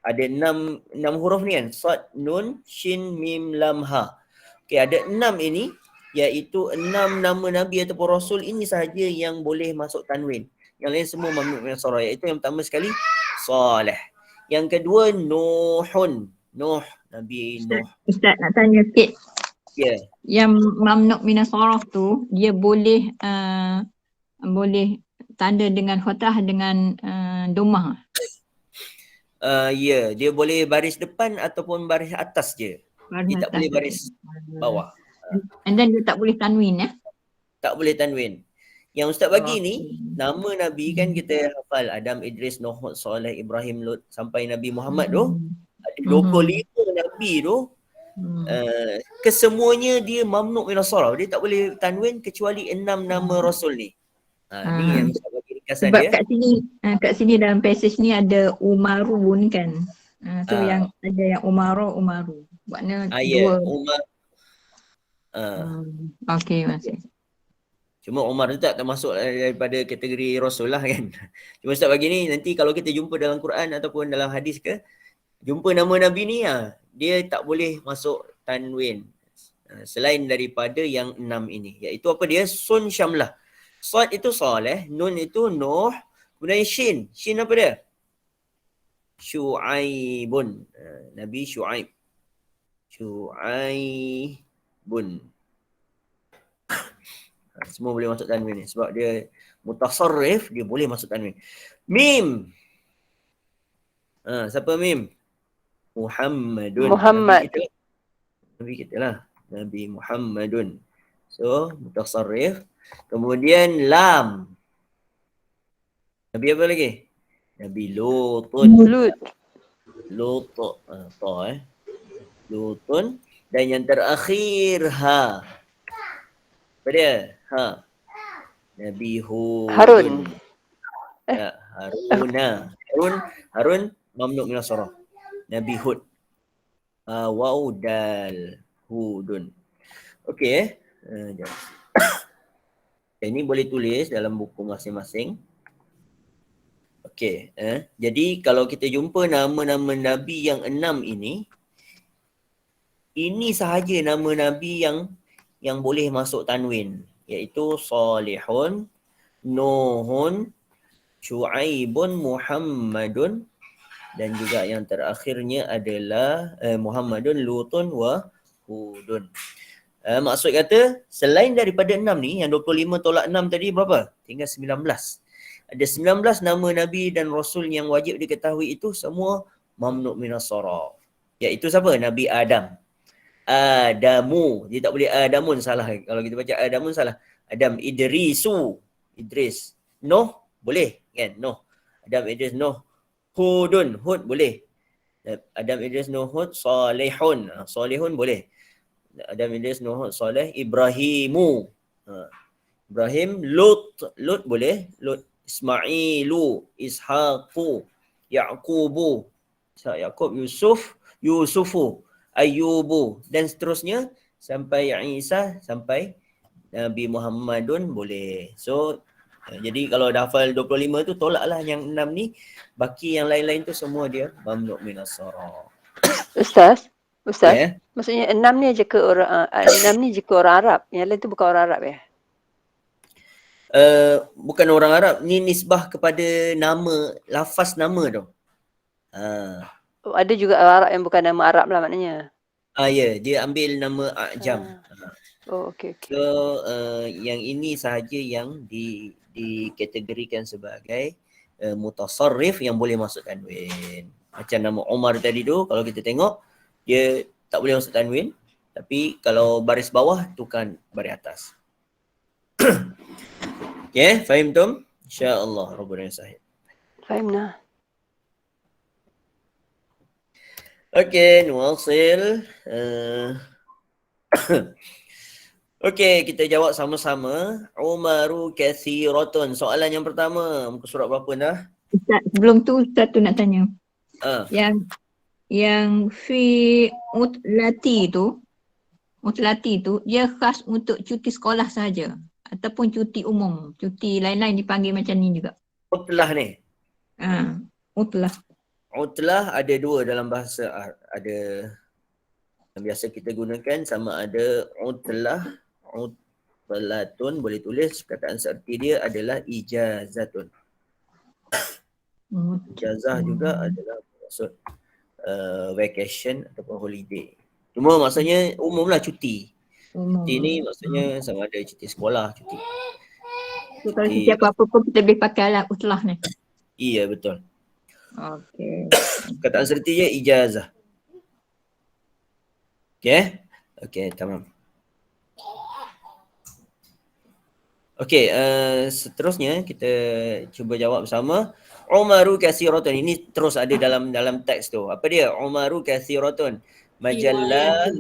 A: ada 6 huruf ni, kan? Sad, nun, shin, mim, lam, ha. Okey, ada 6 ini, iaitu 6 nama Nabi ataupun Rasul ini sahaja yang boleh masuk tanwin. Yang lain semua mamnu min as-sarah. Iaitu yang pertama sekali Saleh. Yang kedua Nuhun. Nuh, Nabi Nuh.
C: Ustaz nak tanya sikit.
A: Ya.
C: Yang mamnu minas sorof tu dia boleh boleh tanda dengan fathah dengan domah.
A: Ya, dia boleh baris depan ataupun baris atas je. Dia tak boleh baris bawah.
C: And then dia tak boleh tanwin
A: Tak boleh tanwin. Yang Ustaz bagi ni, nama Nabi kan kita hafal Adam, Idris, Nuh, Saleh, Ibrahim, Lut sampai Nabi Muhammad tu. Ada 25 Nabi tu. Kesemuanya dia mamnu' minas sarf. Dia tak boleh tanwin kecuali 6 nama Rasul ni. Ni yang Ustaz bagi ringkasan
C: sebab
A: dia.
C: kat sini dalam passage ni ada Umarun kan. So yang ada yang Umaru. Maknanya
A: Ya,
C: dua.
A: Umar.
C: Okey, masih.
A: Cuma Umar tu tak termasuk daripada kategori Rasul lah kan. Cuma Ustaz bagi ni, nanti kalau kita jumpa dalam Quran ataupun dalam hadis ke, jumpa nama Nabi ni, dia tak boleh masuk tanwin. Selain daripada yang 6 ini. Iaitu apa dia? Sun Syamlah. Sad itu Saleh, Nun itu Nuh, kemudian Shin. Shin apa dia? Syu'aibun. Nabi Syu'aib. Syu'aibun. Semua boleh masuk tanwin ni. Sebab dia mutasarrif, dia boleh masuk tanwin. Mim. Siapa Mim? Muhammadun.
B: Muhammad.
A: Nabi kita lah. Nabi Muhammadun. So, mutasarrif. Kemudian Lam. Nabi apa lagi? Nabi Lutun. Lut. Lutun. Dan yang terakhir Ha. Apa dia? Ha. Nabi
B: Harun.
A: Ya, Harun mamnu' minas sarf. Nabi Hud. Waw dal Hudun. Okey. Ini boleh tulis dalam buku masing-masing. Okey. Jadi kalau kita jumpa nama-nama Nabi yang 6 ini sahaja nama Nabi yang boleh masuk tanwin. Iaitu Salihun, Nuhun, Syu'aibun, Muhammadun, dan juga yang terakhirnya adalah Muhammadun, Lutun wa Hudun. Maksud kata, selain daripada 6 ni, yang 25 tolak 6 tadi berapa? Tinggal 19. Ada 19 nama Nabi dan Rasul yang wajib diketahui itu semua mamnu' minas sarf. Iaitu siapa? Nabi Adam. Adamu. Dia tak boleh Adamun, salah. Kalau kita baca Adamun salah. Adam. Idris. Nuh, boleh kan? Nuh. Adam, Idris, Nuh. Hudun. Hud boleh. Adam, Idris, Nuh, Hud. Salihun. Salihun boleh. Adam, Idris, Nuh, Hud, Saleh. Ibrahimu. Ibrahim. Lut boleh. Lut. Ismailu. Ishaqu. Yaqubu. Yaqub. Yusufu. Ayyubu, dan seterusnya sampai Isa, sampai Nabi Muhammadun boleh. So jadi kalau dah hafal 25 tu, tolaklah yang 6 ni, baki yang lain-lain tu semua dia mamnu' minas sarf.
B: Ustaz,
A: Yeah.
B: maksudnya 6 ni je ke orang 6 ni je ke orang Arab. Yang lain tu bukan orang Arab ya?
A: Bukan orang Arab, ni nisbah kepada nama, lafaz nama tu.
B: Ada juga orang Arab yang bukan nama Arab lah maknanya.
A: Ya, dia ambil nama A'jam.
B: Okey.
A: So yang ini sahaja yang dikategorikan sebagai mutasarrif yang boleh masuk tanwin. Macam nama Umar tadi tu, kalau kita tengok dia tak boleh masuk tanwin, tapi kalau baris bawah tu kan baris atas. Okay, faham tum? InsyaAllah Rabbuna sahih.
B: Fahimna.
A: Okey, nuwasil. Okey, kita jawab sama-sama. Umaru kathiratun. Soalan yang pertama, muka surat berapa dah?
C: Ustaz, sebelum tu Ustaz tu nak tanya. Yang fi mutlati tu dia khas untuk cuti sekolah saja ataupun cuti umum, cuti lain-lain dipanggil macam ni juga.
A: Utlah ni.
C: Utlah.
A: Utlah ada dua dalam bahasa ada yang biasa kita gunakan, sama ada utlatun, boleh tulis perkataan seerti dia adalah ijazatun. Ijazah juga adalah maksud vacation ataupun holiday. Cuma maksudnya umumlah cuti.
C: Umum.
A: Cuti ni maksudnya sama ada cuti sekolah, cuti.
C: So, kalau
A: cuti
C: setiap apa pun kita boleh pakai alat utlah ni.
A: iya betul.
C: Okey.
A: Kataan serti je ijazah. Okey? Okey, tamam. Okey, seterusnya kita cuba jawab bersama. Umaru kathiratun. Ini terus ada dalam teks tu. Apa dia? Umaru kathiratun. Majallah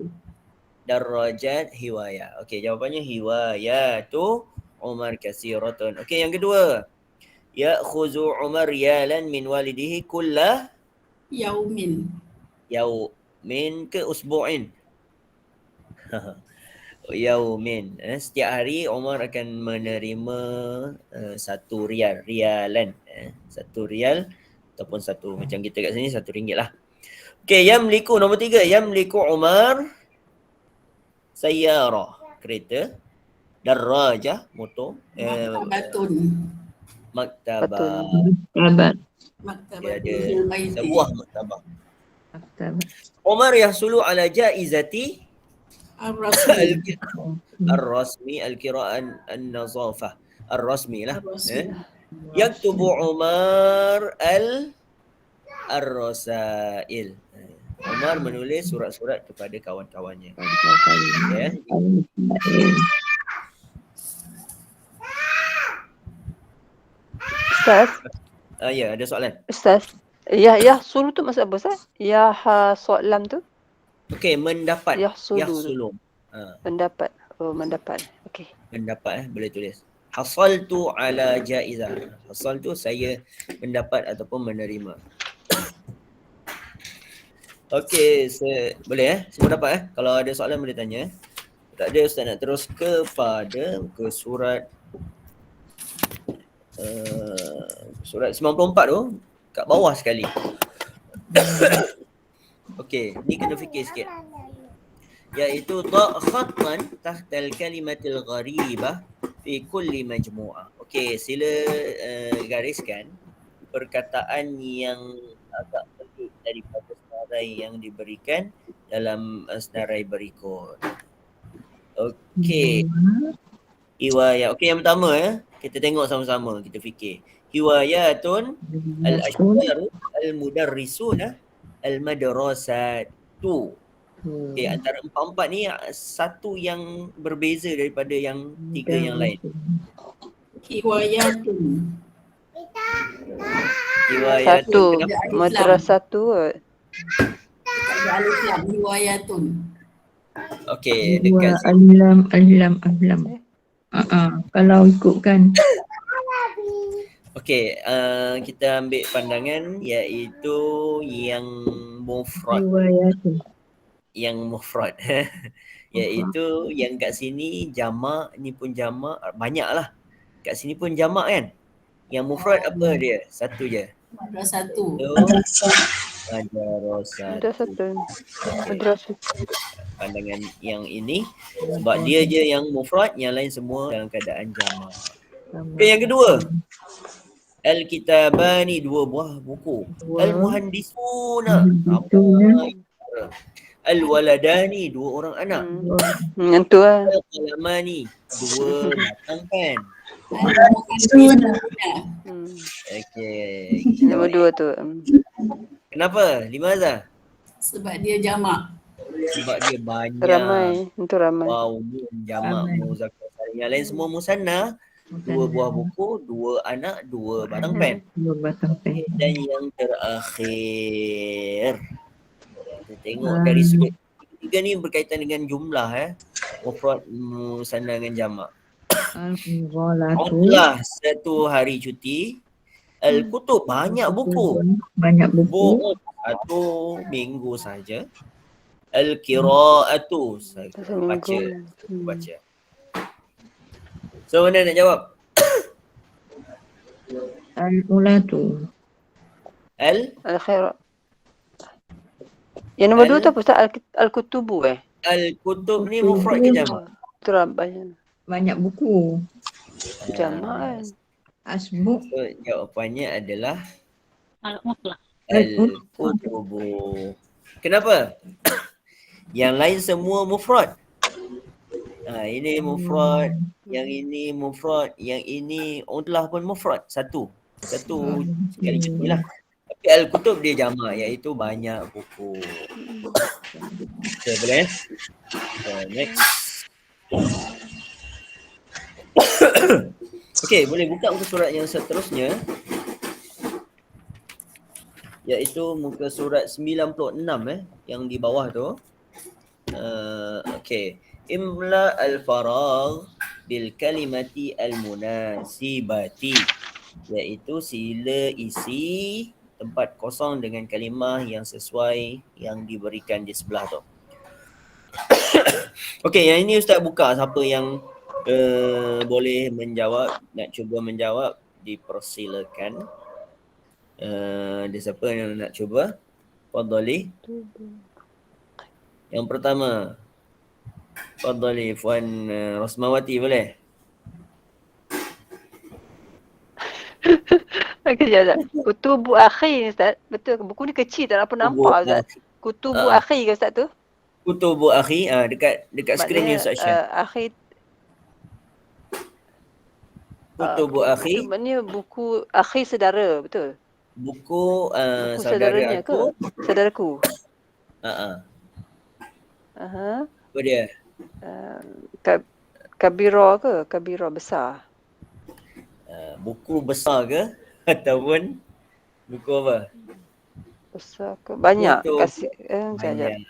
A: darajat hiwaya. Okey, jawapannya hiwayatu Umar kathiratun. Okey, yang kedua. Ya'khuzu Umar riyalan min walidihi kulla
E: Yaumin.
A: yaumin ke usbu'in? Yaumin. Setiap hari Umar akan menerima 1 rial. Rialan. 1 rial ataupun satu, macam kita kat sini RM1 lah. Okey, yamliku nombor 3. Yamliku Umar sayyarah, kereta. Darajah, motor.
E: Maktabatun.
A: Maktabah.
C: Sahabat.
A: Dia ada
E: Maktabatul baiti.
A: sebuah maktabah.
C: Sahabat.
A: Umar yahsulu ala jaizati
E: Ar-Rasmi.
A: Ar-Rasmi, Al-Qira'an An-Nazafah. Ar-Rasmi lah.
E: Ar-Rasmi.
A: Yaktubu Umar Ar-Rasail. Umar menulis surat-surat kepada kawan-kawannya. Ya.
B: Ustaz,
A: Ya, ada soalan.
B: Ustaz. Yahsulu tu maksud apa Ustaz? Soalan tu?
A: Okey, mendapat.
B: Yahsulu.
A: Yahsulu.
B: Mendapat. Oh, mendapat. Okey.
A: Mendapat boleh tulis. Hasaltu ala jaizah. Hasal tu saya mendapat ataupun menerima. Okey, boleh semua dapat Kalau ada soalan boleh tanya. Tak ada, Ustaz nak terus ke surat surat 94 tu kat bawah sekali. Okey, ni kena fikir sikit. Iaitu ta' khatman tahtal kalimatil gharibah fi kulli majmu'ah. Okey, sila gariskan perkataan yang agak pelik daripada senarai yang diberikan dalam senarai berikut. Okey. Hiwayat. Okey, yang pertama kita tengok sama-sama, kita fikir. Hiwayatun al-ashyaru al-mudarrisuna al-madrasatu. Okey, antara empat-empat ni satu yang berbeza daripada yang tiga yang lain.
E: Hiwayatun.
A: Hiwayatun.
B: Satu.
A: Kenapa?
B: Madrasah tu.
E: Ada alif lam. Hiwayatun.
A: Okey, dekat
C: Al-lam. Kalau ikutkan
A: okey, kita ambil pandangan iaitu yang mufrad.
C: riwayatun.
A: Yang mufrad. Iaitu yang kat sini jamak, ni pun jamak, banyaklah. Kat sini pun jamak kan. Yang mufrad apa dia? Satu je.
E: Madrasatu.
A: Madrasah.
B: Madrasah.
A: Pandangan yang ini sebab dia je yang mufrad, yang lain semua dalam keadaan jamak. Okey, yang kedua. Al-kitabani, 2 buah buku. Al-muhandisuna. Al-waladani, 2 orang anak.
B: Yang tu lah.
A: Al-qalamani, 2 batang pen. Okey.
B: Nombor 2 tu.
A: Kenapa? Limaza?
E: Sebab dia jamak.
A: Sebab dia banyak.
B: Ramai. Itu ramai.
A: Wow, jamak muzakkar. Yang lain semua musanna. 2 buah buku, 2 anak, 2 batang pen.
C: 2 batang pen.
A: Dan yang terakhir, kita tengok dari sudut tiga ni berkaitan dengan jumlah mufrad, musanna dengan jamak. Al-ghalatu, satu hari cuti. Al-kutub, banyak buku. Buku 1 minggu saja. Al-qira'atu, baca. So, mana nak jawab?
C: Al-ulatu.
B: Al-khairat. Yang nombor 2 tu apa Ustaz? Al-kutubu
A: Al-kutub ni mufrad ke jamak?
B: Itu banyak.
C: Banyak buku.
B: Jamak kan.
C: Asbuk.
A: So, jawapannya adalah
G: Al-mutlaq.
A: Al-kutubu. Kenapa? Yang lain semua mufrad. Ini mufrad, yang ini mufrad, yang ini udlah pun mufrad. Satu sekali cuti lah. Tapi al-kutub dia jamak, iaitu banyak buku. Okay, boleh? Next. Okay, boleh buka muka surat yang seterusnya, iaitu muka surat 96 yang di bawah tu. Okay. Imla al-faragh bil kalimati al-munasibati, iaitu sila isi tempat kosong dengan kalimah yang sesuai yang diberikan di sebelah tu. Okay, yang ini Ustaz buka, siapa yang boleh menjawab, nak cuba menjawab, dipersilakan. Ada siapa yang nak cuba? Fadhali. Yang pertama, fadhali Puan Rosmawati, boleh?
B: Kejap. Kutubu akhi ni Ustaz. Betul ke? Buku ni kecil tak apa nampak Ustaz. Kutubu akhi ke Ustaz tu?
A: Kutubu akhi, dekat skrin ni Ustaz share.
B: Akhi.
A: Kutubu akhi.
B: Maknanya buku akhi saudara, betul?
A: Buku
B: Buku
A: saudara
B: saudaranya
A: aku.
B: Saudaraku.
A: Apa dia?
B: Kabira ke? Kabira besar.
A: Buku besar ke? Ataupun buku apa?
B: Besar ke? Banyak.
A: Buku
B: Kasih.
A: banyak.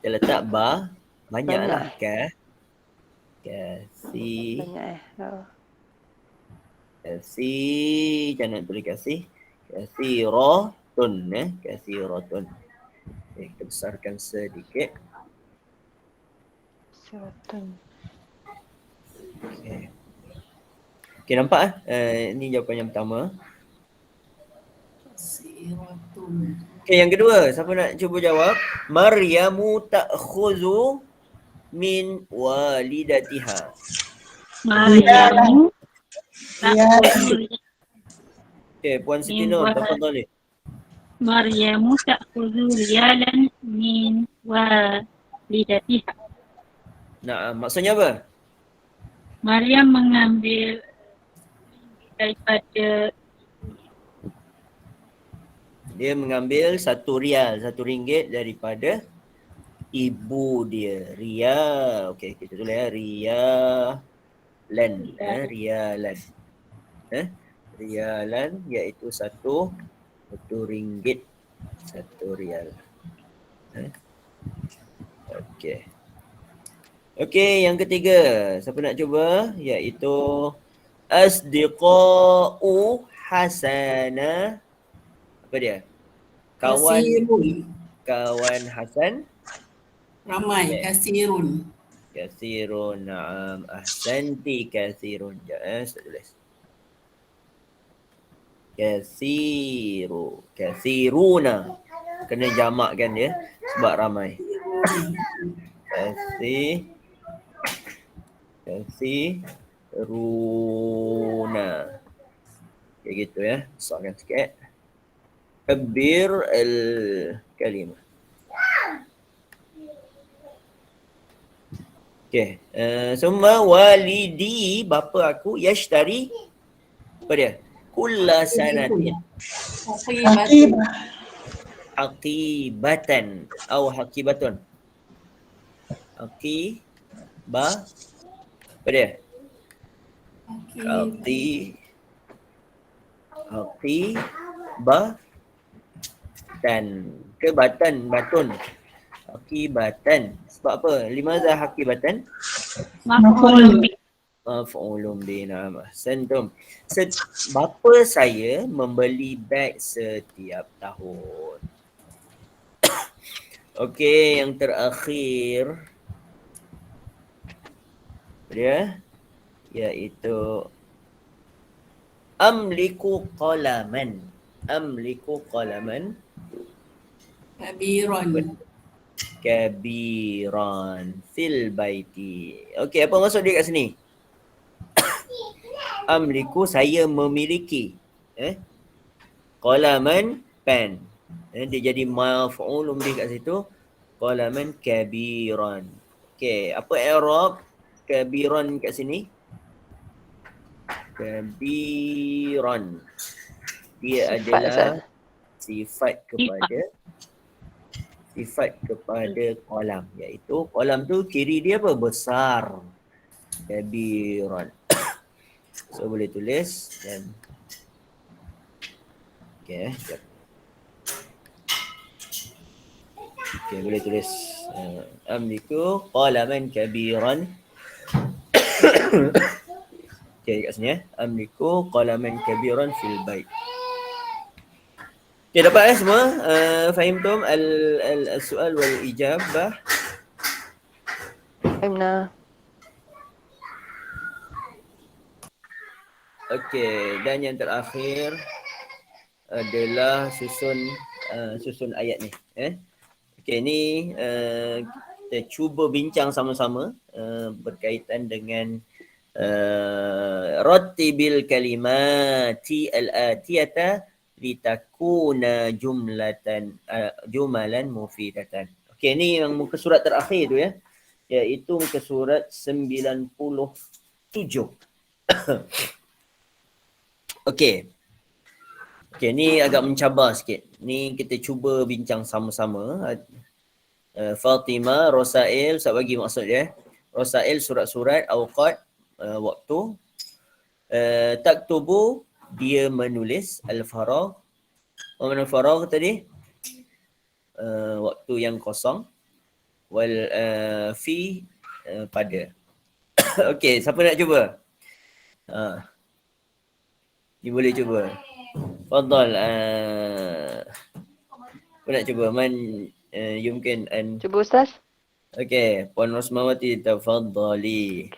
A: Kita letak ba. Banyaklah kan? Kasih.
B: Banyak
A: Kasih. Macam mana tulis kasih? Kasih rotun. Kasih rotun. Okay, kita besarkan sedikit.
B: Rotun.
A: Okay. Okay, nampak ini jawapan yang pertama. Okay, yang kedua, siapa nak cuba jawab? Maryamu ta'khuzu min walidatiha.
G: Maryamu
A: Okay, Puan Siti Nur, tafadhali.
G: Maryamu ta'khudhu riyalan min walidatiha.
A: Nah, maksudnya apa?
G: Maryam mengambil daripada
A: Dia mengambil RM1 daripada ibu dia. Okey, kita tulis riyalan. Riyalan iaitu RM1. RM1. Okey, yang ketiga. Siapa nak cuba? Iaitu asdiqa'u hasana. Apa dia? Kawan Hasan.
E: Ramai, kasirun.
A: Kasirun, na'am. Ahsanti kasirun. Saya tulis. Kasiruna. Kena jamakkan dia sebab ramai. Kasiruna. Kayak gitu ya. Besarkan sikit. Kabir al-kalimah. Okay. Summa walidi, bapa aku, yashtari. Apa dia? Kulla sanatin. Aqibatan. Atau haqibatun. Apa dia? Batun. Akibatan. Sebab apa? Limaza hakibatan? Maf'ulun bi, na'am. Ahsantum. Bapa saya membeli beg setiap tahun. Okey, yang terakhir dia iaitu amliku qalaman. Kabiran fil baiti. Okey, apa maksud dia kat sini? Amliku, saya memiliki. Qalaman, pen. Dia jadi maf'ulun bih kat situ. Qalaman kabiran. Okey, apa i'rab kabiran kat sini? Kabiran. Dia
B: Sifat,
A: adalah
B: Ustaz.
A: sifat kepada kolam, iaitu kolam tu ciri dia apa? Besar. Kabiran. So boleh tulis dan sekejap. Boleh tulis amliku qalaman kabiran. Kat sini amliku qalaman kabiran fil bait. Dapat semua? Fahimtum al-soal wal ijabah?
B: Fahimna.
A: Okey, dan yang terakhir adalah susun ayat ni. Okey, ni kita cuba bincang sama-sama berkaitan dengan rattibil kalimati al-atiyata litakuna jumalan mufidatan. Okey, ni yang muka surat terakhir tu iaitu muka surat 97. Okey, ni agak mencabar sikit. Ni kita cuba bincang sama-sama. Fatimah, Rosail, Ustaz bagi maksud dia. Rosail, surat-surat, awqat, waktu. Taktubu, dia menulis. Al-faragh. Apa makna faragh tadi? Waktu yang kosong. Wal fi, pada. Okey, siapa nak cuba? Ni boleh cuba. Fadal. Apa nak cuba? Man yumkin an.
B: Cuba Ustaz.
A: Okey, Puan Rosmawati, tafadhali.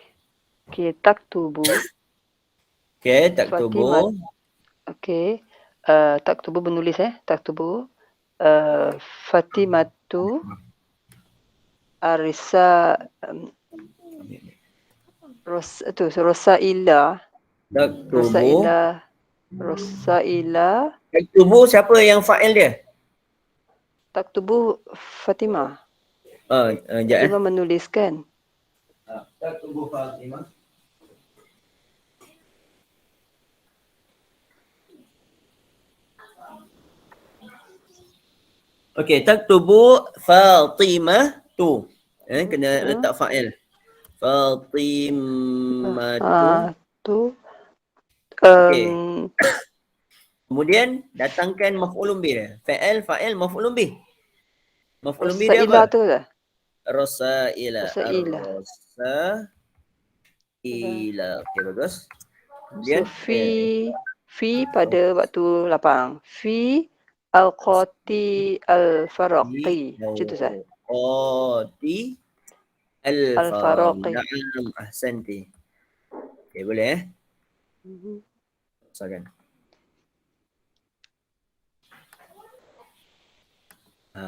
B: Okey, taktubu.
A: Okey, taktubu.
B: Okey. Taktubu menulis taktubu. Fatimatu Arisa Rosaila.
A: Taktubu.
B: Rosaila.
A: Taktubu siapa yang fa'il dia?
B: Taktubu Fatimah. Fatimah menuliskan.
A: Taktubu Fatimah. Okey, taktubu Fatimah tu. Kena letak fa'il. Fatimah tu. Okey. Kemudian datangkan maf'ulun bih dia. Fa'il, maf'ulun bih. Maf'ulun bih dia apa?
B: Tu dah.
A: Rosaila.
B: Rosaila.
A: Okey, bagus.
B: Kemudian fi pada waktu lapang. Fi al-qati al-faraqi. Macam tu Ustaz.
A: Qati al-faraqi. Na'am, ahsanti. Okey, boleh Silakan.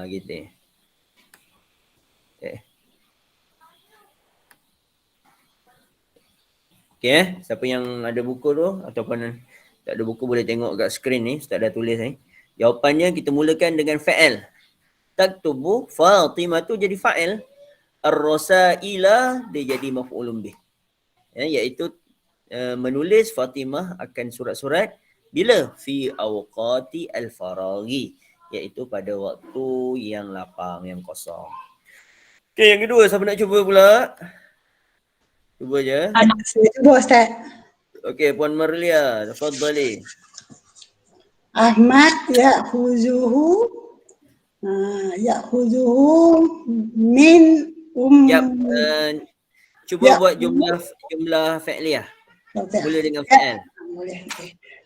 A: Gitu. Okey, siapa yang ada buku tu ataupun tak ada buku boleh tengok kat skrin ni, Ustaz dah tulis ni. Jawapannya kita mulakan dengan fa'il. Taktubu Fatimah tu jadi fa'il. Ar-Rosaila dia jadi maf'ulun bih. Iaitu menulis Fatimah akan surat-surat bila? Fi awqati al-faraghi, iaitu pada waktu yang lapang, yang kosong. Okey, yang kedua siapa nak cuba pula? Cuba je.
D: Saya cuba Ustaz.
A: Okey, Puan Marlia, tafadhali.
D: Ahmad ya'khuzuhu min
A: Cuba buat jumlah fi'liyah. Boleh dengan fa'il.
D: Boleh.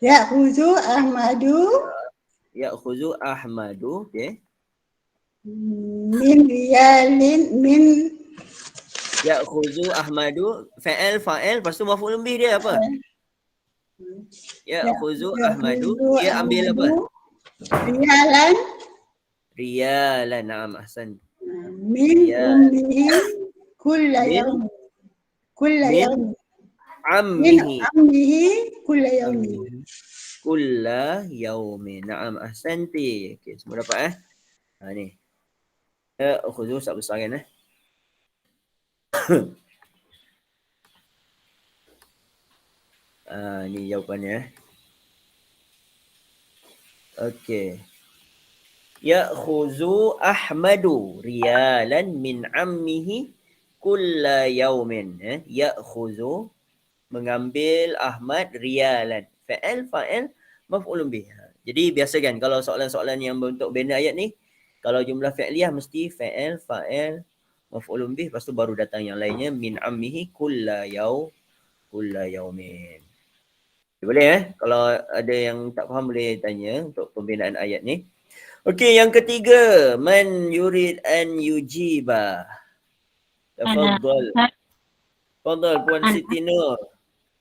D: Ya'khuzu Ahmadu.
A: Ya'khuzu Ahmadu, okey.
D: Min riyalin min.
A: Ya'khuzu Ahmadu, fa'il, lepas tu maf'ulun bih dia apa? Ya'khuzu Ahmadu, dia ambil apa? Riyalan, na'am, ahsan.
D: Min ummihi kulla yawm. Ammihi kulla yawmin.
A: Kulla yawmin. Na'am, ahsanti. Okey, semua dapat ni. Ya'khuzu tak besar kan Ni jawapannya. Okey. Ya'khuzu Ahmadu riyalan min ammihi kulla yaumin. Ya'khuzu, mengambil Ahmad riyalan. Fa'il maf'ulun bih. Jadi biasa kan kalau soalan-soalan yang berbentuk bina ayat ni, kalau jumlah fi'liyah mesti fa'il maf'ulun bih, lepas tu baru datang yang lainnya min ammihi kulla yaumin. Boleh kalau ada yang tak faham boleh tanya untuk pembinaan ayat ni. Okey, yang ketiga, man yurid an yujiba. Tafadhal. Tafadhal Puan Siti Nur.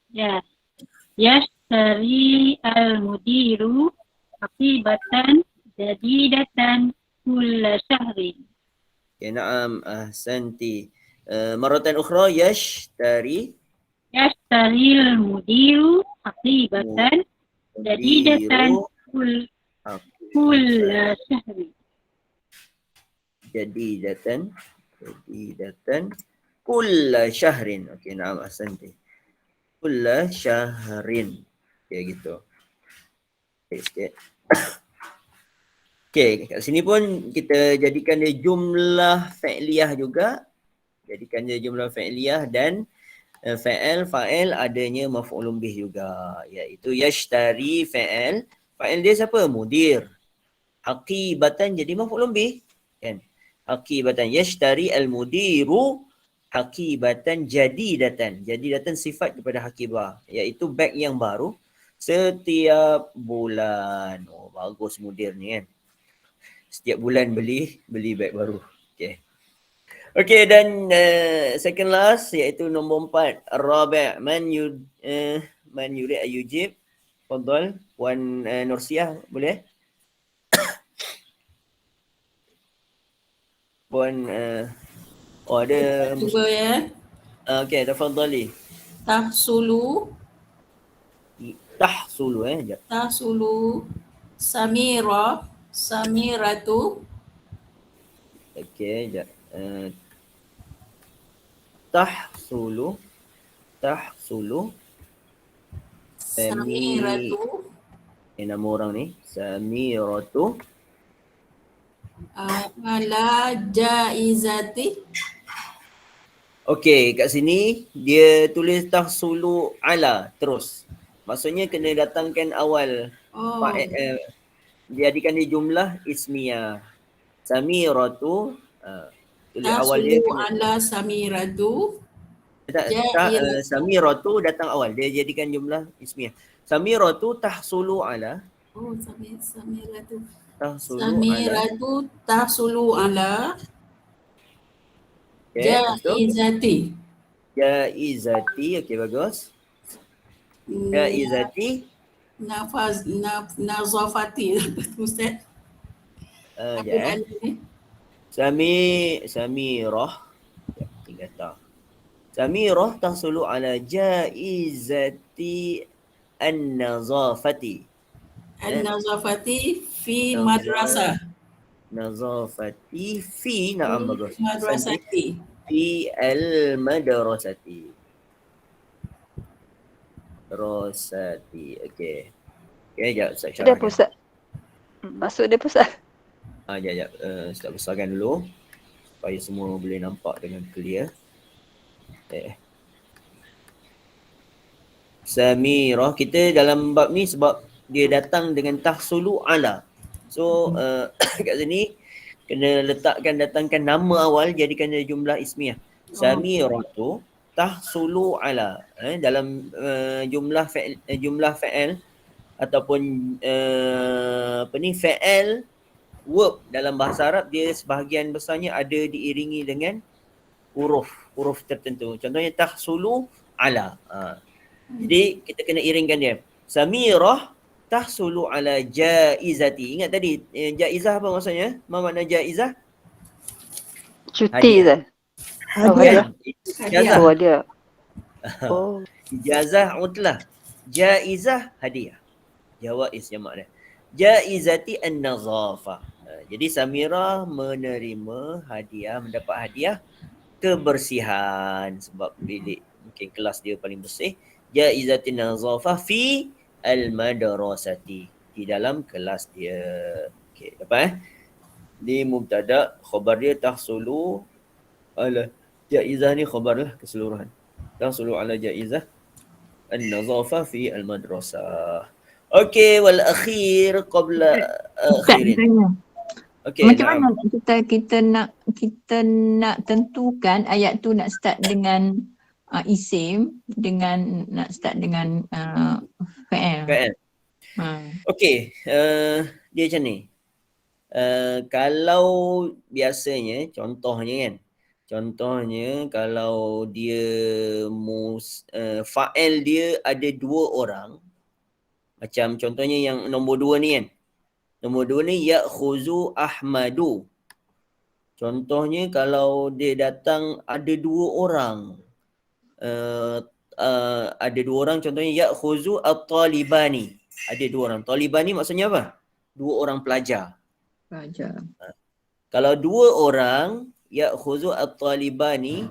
G: Ya. Yashtari al-mudiru aqibatan jadidatan kulla syahrin.
A: Okay, na'am, ahsanti. Maratan ukhra, yashtari
G: al-mudiru aqibatan jadidatan kulla syahrin.
A: Jadidatan kulla syahrin. Okey, na'am, ahsanti. Kulla syahrin. Okey, gitu. Okey, sikit. Okey, kat sini pun kita jadikan dia jumlah fi'liyah juga. Jadikan dia jumlah fi'liyah dan fa'il adanya maf'ulun bih juga, iaitu yashtari fa'il. Fa'il dia siapa? Mudir. Aqibatan jadi maf'ulun bih, kan? Aqibatan yashtari al-mudiru aqibatan jadidatan. Jadidatan sifat kepada haqibah, iaitu beg yang baru setiap bulan. Oh, bagus mudir ni kan. Setiap bulan beli beg baru. Okey. Okey, dan second last iaitu nombor 4, Rabi', man yurid ayujib. Fadhal Puan Nursiah, boleh? Puan ada
E: Cuba ya.
A: okey, tafadhali.
E: Tahsulu
A: Sekejap.
E: tahsulu samiratu
A: Okey, sekejap. Tahsulu
E: samiratu
A: nama orang ni Samiratu
E: ala jaizati.
A: Okey, kat sini dia tulis tahsulu ala terus. Maksudnya kena datangkan awal. Jadikan dia jumlah ismiyah. Samiratu tulis awal dia
E: Tahsulu ala samiratu.
A: Samiratu datang awal. Dia jadikan jumlah ismiyah. Samiratu tahsulu ala.
E: Samiratu.
A: Tahsulu
E: Samiratu tahsulu ala jaizati.
A: Jaizati, okey, bagus. Jaizati
E: Nazafati. Ustaz.
A: Samirah. Tinggal tak. Samirah tahsulu ala jaizati an-nazafati.
E: An-nazafati fi madrasah.
A: Nazafati fi, na'am, bagus.
E: Madrasati.
A: Fi al-madrasati. Rosati. Okey. Okey, jap Ustaz
B: Dia
A: syarahkan.
B: pusat. Masuk dia pusat.
A: Jap. Ustaz besarkan dulu supaya semua boleh nampak dengan clear. Samirah, kita dalam bab ni sebab dia datang dengan tahsulu ala. So kat sini kena datangkan nama awal, jadikan dia jumlah ismiyah. Samiratu tahsulu ala. Dalam jumlah fa'il ataupun fa'il verb dalam bahasa Arab, dia sebahagian besarnya ada diiringi dengan huruf tertentu. Contohnya tahsulu ala. Jadi kita kena iringkan dia. Samirah tahsulu ala jaizati. Ingat tadi jaizah apa maksudnya? Apa makna jaizah?
B: Cuti dah.
D: Hadiah.
A: Ijazah.
B: Oh, dia. Oh.
A: Ijazah utlah. Jaizah hadiah. Jawaiz jamak dia. Jaizati an-nazafah. Jadi Samirah menerima hadiah, mendapat hadiah kebersihan, sebab bilik mungkin kelas dia paling bersih. Jaizatin nazafah fi al-madrasati, di dalam kelas dia. Okey, dapat Di mubtada, khabar dia tahsulu ala jaizah, ni khabar lah keseluruhan. Tahsulu ala jaizah an-nazafah fi al-madrasah. Okey, wal akhir qabla
C: Ustaz
A: akhirin.
C: tanya.
A: Okey,
C: Macam
A: na'am.
C: mana kita nak tentukan ayat tu nak start dengan isim, dengan nak start dengan fa'il.
A: Fa'il. Okey, dia macam ni. Kalau biasanya, contohnya kalau dia fa'il dia ada 2 orang, macam contohnya yang nombor 2 ni kan. Nombor 2 ni ya'khuzu Ahmadu. Contohnya kalau dia datang ada 2 orang. Ada 2 orang, contohnya ya'khuzu at-talibani. Ada 2 orang. Talibani maksudnya apa? 2 orang pelajar. Kalau 2 orang ya'khuzu at-talibani,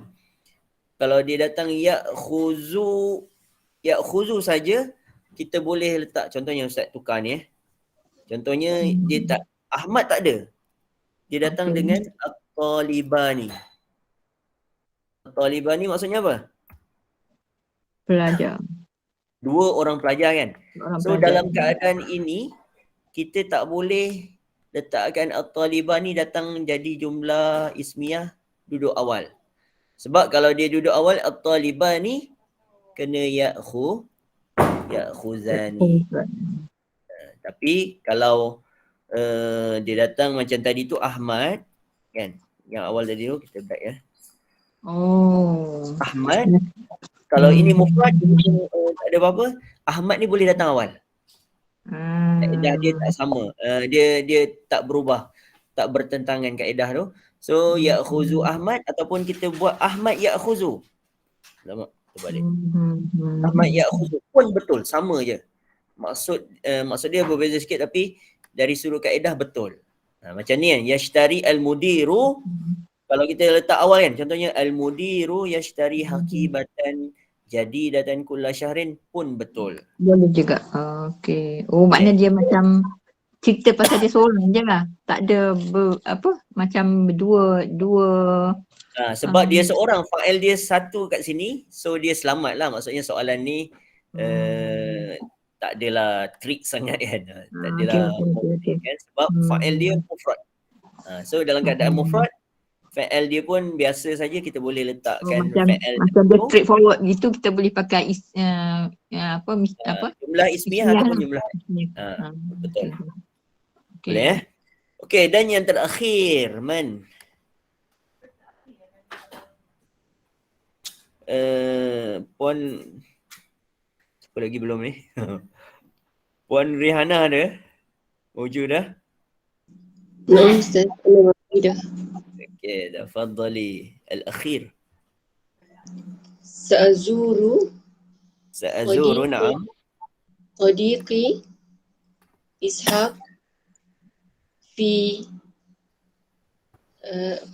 A: kalau dia datang ya'khuzu saja, kita boleh letak, contohnya Ustaz tukar ni Contohnya dia tak, Ahmad tak ada. Dia datang dengan at-talibani. At-talibani maksudnya apa?
C: Pelajar.
A: 2 orang pelajar kan? So dalam keadaan ini, kita tak boleh letakkan at-talibani datang jadi jumlah ismiyah duduk awal. Sebab kalau dia duduk awal, at-talibani kena ya'khuzani. Tapi kalau dia datang macam tadi tu Ahmad kan, yang awal tadi tu kita back ya. Ahmad, kalau ini mufrad tak ada apa-apa, Ahmad ni boleh datang awal. Kaedah dia tak sama. Dia tak berubah, tak bertentangan kaedah tu. So ya'khuzu Ahmad, ataupun kita buat Ahmad ya'khuzu. Lama terbalik. Ahmad ya'khuzu pun betul, sama je. Maksud dia berbeza sikit, tapi dari sudut kaedah betul. Macam ni kan, yashtari al-mudiru, kalau kita letak awal kan, contohnya al-mudiru yashtari hakibatan jadidatan kulla syahrin pun betul.
C: Boleh juga. Okey. Maknanya dia macam cerita pasal dia seorang je lah. Tak ada macam dua
A: sebab dia seorang, fa'il dia satu kat sini, so dia selamat lah. Maksudnya soalan ni tak adalah trik sangat kan. Tak adalah kan, sebab fa'il dia mufrad. So dalam keadaan mufrad, fa'il dia pun biasa saja, kita boleh letakkan fa'il
C: macam dia straightforward gitu, kita boleh pakai
A: jumlah ismiyah ataupun jumlah betul. Boleh Okey, dan yang terakhir Man, Puan siapa lagi belum ni? Puan Rihanna ada? Wujud dah?
F: نعم أستاذ أنا موجودة.
A: Okey, tafadhali. Al-akhir.
F: سأزور
A: na'am.
F: صديقي إسحاق في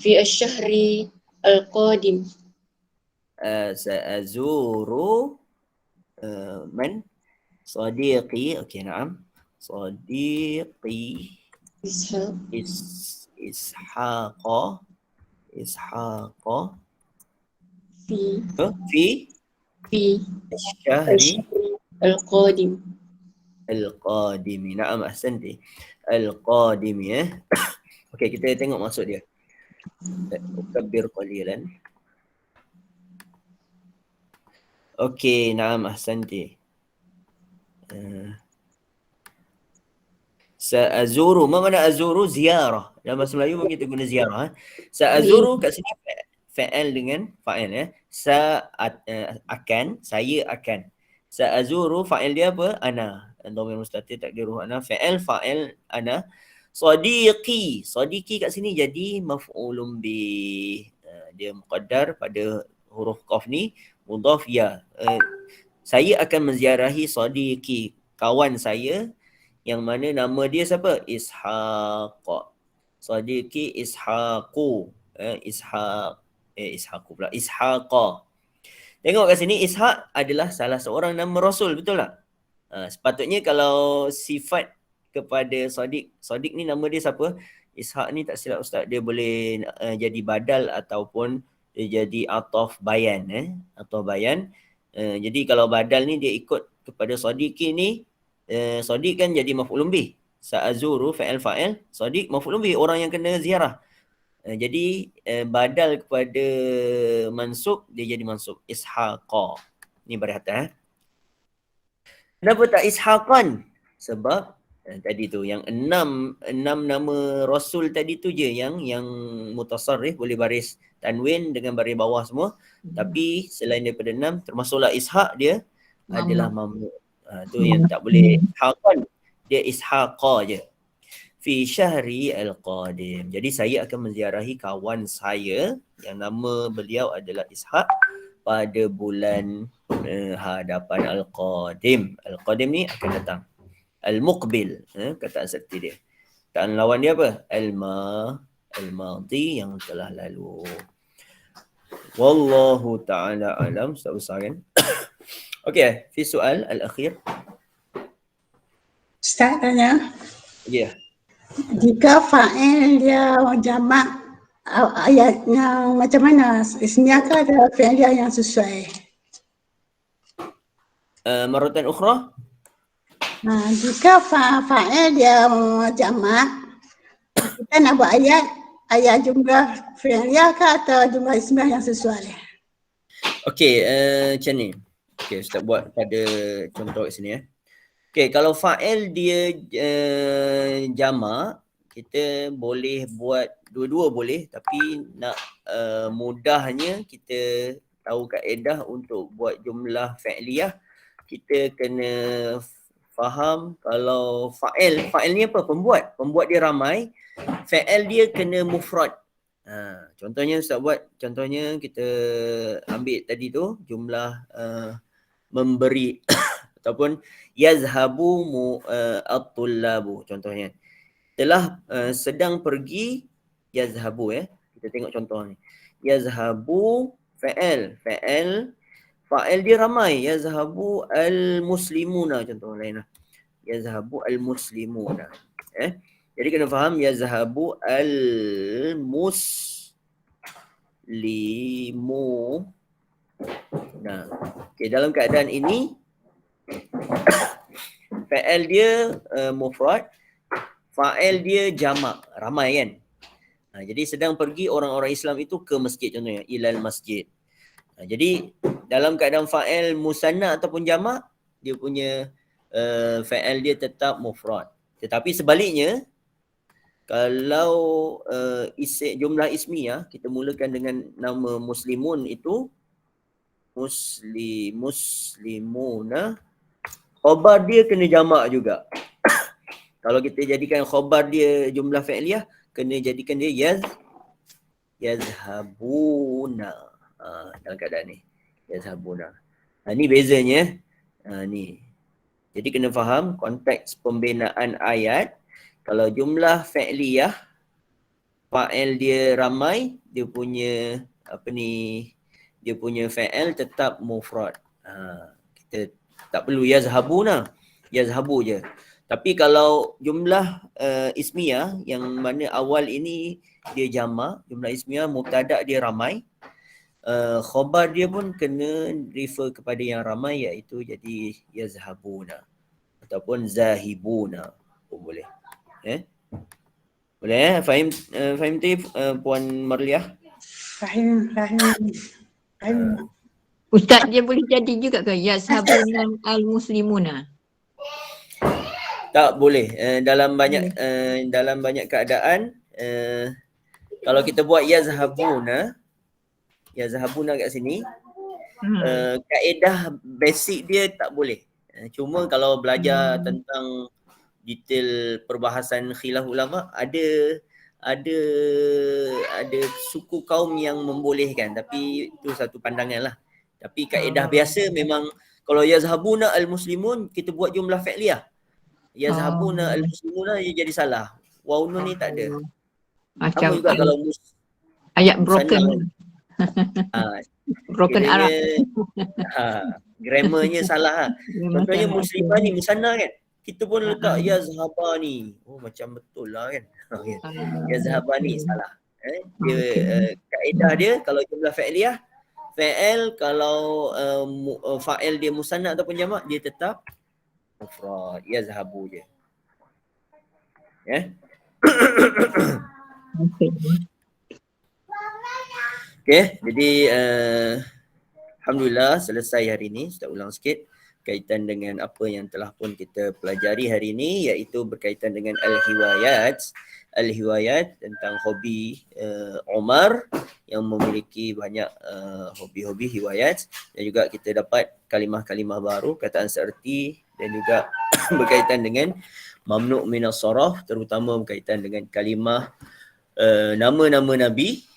F: الشهر القادم.
A: Sa'azuru man? Sadiqi. Okey, na'am. Sadiqi
F: إسحاق
A: Ishaqa
F: في
A: الشهر
F: القادم.
A: Al-Qadimi. Na'am, ahsanti. Al-Qadimi Okey, kita tengok maksud dia. Ukabbir qalilan. Okey, na'am, ahsanti. Sa'azuru, apa makna azuru? Ziarah. Dalam bahasa Melayu pun kita guna ziarah. Sa'azuru kat sini fa'il dengan fa'il akan, saya akan. Sa'azuru fa'il dia apa? Ana. Dhamir mustatir takdiruhu ana. Fa'il ana. Sadiqi kat sini jadi maf'ulun bih. Dia muqaddar pada huruf qaf ni, mudhaf ya. Saya akan menziarahi sadiqi, kawan saya, yang mana nama dia siapa? Ishaq. Sadiqi Ishaqu. Ishaq. Ishaqu pula. Ishaqa. Tengok kat sini, Ishaq adalah salah seorang nama Rasul, betul tak? Sepatutnya kalau sifat kepada Sadiq, Sadiq ni nama dia siapa? Ishaq ni tak silap Ustaz, dia boleh jadi badal ataupun dia jadi ataf bayan. Ataf bayan. Jadi kalau badal ni dia ikut kepada Sadiqi ni, Sadiq kan jadi maf'ulun bih. Sa'azuru fa'il, Sadiq maf'ulun bih, orang yang kena ziarah. Jadi badal kepada mansub, dia jadi mansub. Ishaqa. Ni baris atas. Kenapa tak Ishaqan? Sebab tadi tu yang enam nama Rasul tadi tu je yang mutasarrif, boleh baris tanwin dengan baris bawah semua. Tapi selain daripada 6, termasuklah Ishaq, dia adalah mamnu'. Tu yang tak boleh Ishaqan. Dia Ishaqa je. Fi syahri al-qadim. Jadi saya akan menziarahi kawan saya yang nama beliau adalah Ishaq pada bulan hadapan al-qadim. Al-qadim ni akan datang. Al-muqbil, kataan serti dia. Kataan lawan dia apa? Al-madi yang telah lalu. Wallahu ta'ala alam. Ustaz besar kan? Okey, fi soal al-akhir.
D: Ustaz tanya,
A: Ya.
D: jika fa'il dia jamak ayatnya macam mana? Ismiyah ke ada fi'liyah yang sesuai?
A: Maratan ukhra?
D: Jika fa'il dia jamak, kita nak buat ayat jumlah fi'liyah ke atau jumlah ismiyah yang sesuai?
A: Okey, macam ni. Okey, Ustaz buat pada contoh kat sini. Okey, kalau fa'il dia jamak, kita boleh buat dua-dua boleh, tapi nak mudahnya kita tahu kaedah untuk buat jumlah fi'liyah, kita kena faham kalau fa'il ni apa? Pembuat dia ramai, fa'il dia kena mufrad. Contohnya Ustaz buat, contohnya kita ambil tadi tu jumlah memberi ataupun yazhabu at-tullabu contohnya. Telah sedang pergi yazhabu Kita tengok contoh ni. Yazhabu fa'il dia ramai. Yazhabu al-muslimuna contoh lain lah. Yazhabu al-muslimuna. Jadi kena faham yazhabu al-muslimu. Nah, okay, dalam keadaan ini fa'il dia mufrad, fa'il dia jamak, ramai kan. Jadi sedang pergi orang-orang Islam itu ke masjid contohnya, ilal masjid. Jadi dalam keadaan fa'il musanna ataupun jamak, dia punya fa'il dia tetap mufrad. Tetapi sebaliknya, kalau jumlah ismiyah, kita mulakan dengan nama muslimun itu, muslimuna, khabar dia kena jamak juga. Kalau kita jadikan khabar dia jumlah fi'liyah, kena jadikan dia yazhabuna. Dalam keadaan ni, yazhabuna. Ni bezanya. Ni. Jadi kena faham konteks pembinaan ayat. Kalau jumlah fi'liyah, fa'il dia ramai, dia punya dia punya fa'il tetap mufrad. Kita tak perlu yazhabuna, yazhabu je. Tapi kalau jumlah ismiyah yang mana awal ini dia jamak, jumlah ismiyah mubtada dia ramai, khabar dia pun kena refer kepada yang ramai, iaitu jadi yazhabuna ataupun zahibuna pun boleh. Boleh Fahim Puan Marliah?
D: Fahim.
C: Ustaz, dia boleh jadi juga ke yazhabuna al-muslimuna?
A: Tak boleh. Dalam banyak keadaan, kalau kita buat yazhabuna kat sini, kaedah basic dia tak boleh. Cuma kalau belajar tentang detail perbahasan khilaf ulama, ada suku kaum yang membolehkan, tapi itu satu pandangan lah. Tapi kaedah biasa memang kalau yazhabuna al-muslimun, kita buat jumlah fi'liyah. Yazhabuna al-muslimuna dia jadi salah. Waw nun ni tak ada.
C: Macam
A: sama juga kalau
C: ayat broken. Broken Arab.
A: Grammarnya salah. Contohnya
C: Masalah.
A: muslimah ni musanna kan. Kita pun letak yazhabani. Oh macam betul lah kan. Yazhabani salah. Dia kaedah dia kalau jumlah fi'liyah, fa'il kalau fa'il dia musanna ataupun jamak dia tetap mufrad. Yazhabu je. Ya. Okey, jadi alhamdulillah selesai hari ini. Saya ulang sikit kaitan dengan apa yang telah pun kita pelajari hari ini, iaitu berkaitan dengan al-hiwayat tentang hobi Umar yang memiliki banyak hobi-hobi hiwayat, dan juga kita dapat kalimah-kalimah baru, kataan seerti, dan juga berkaitan dengan mamnu' minas saraf, terutama berkaitan dengan kalimah nama-nama Nabi.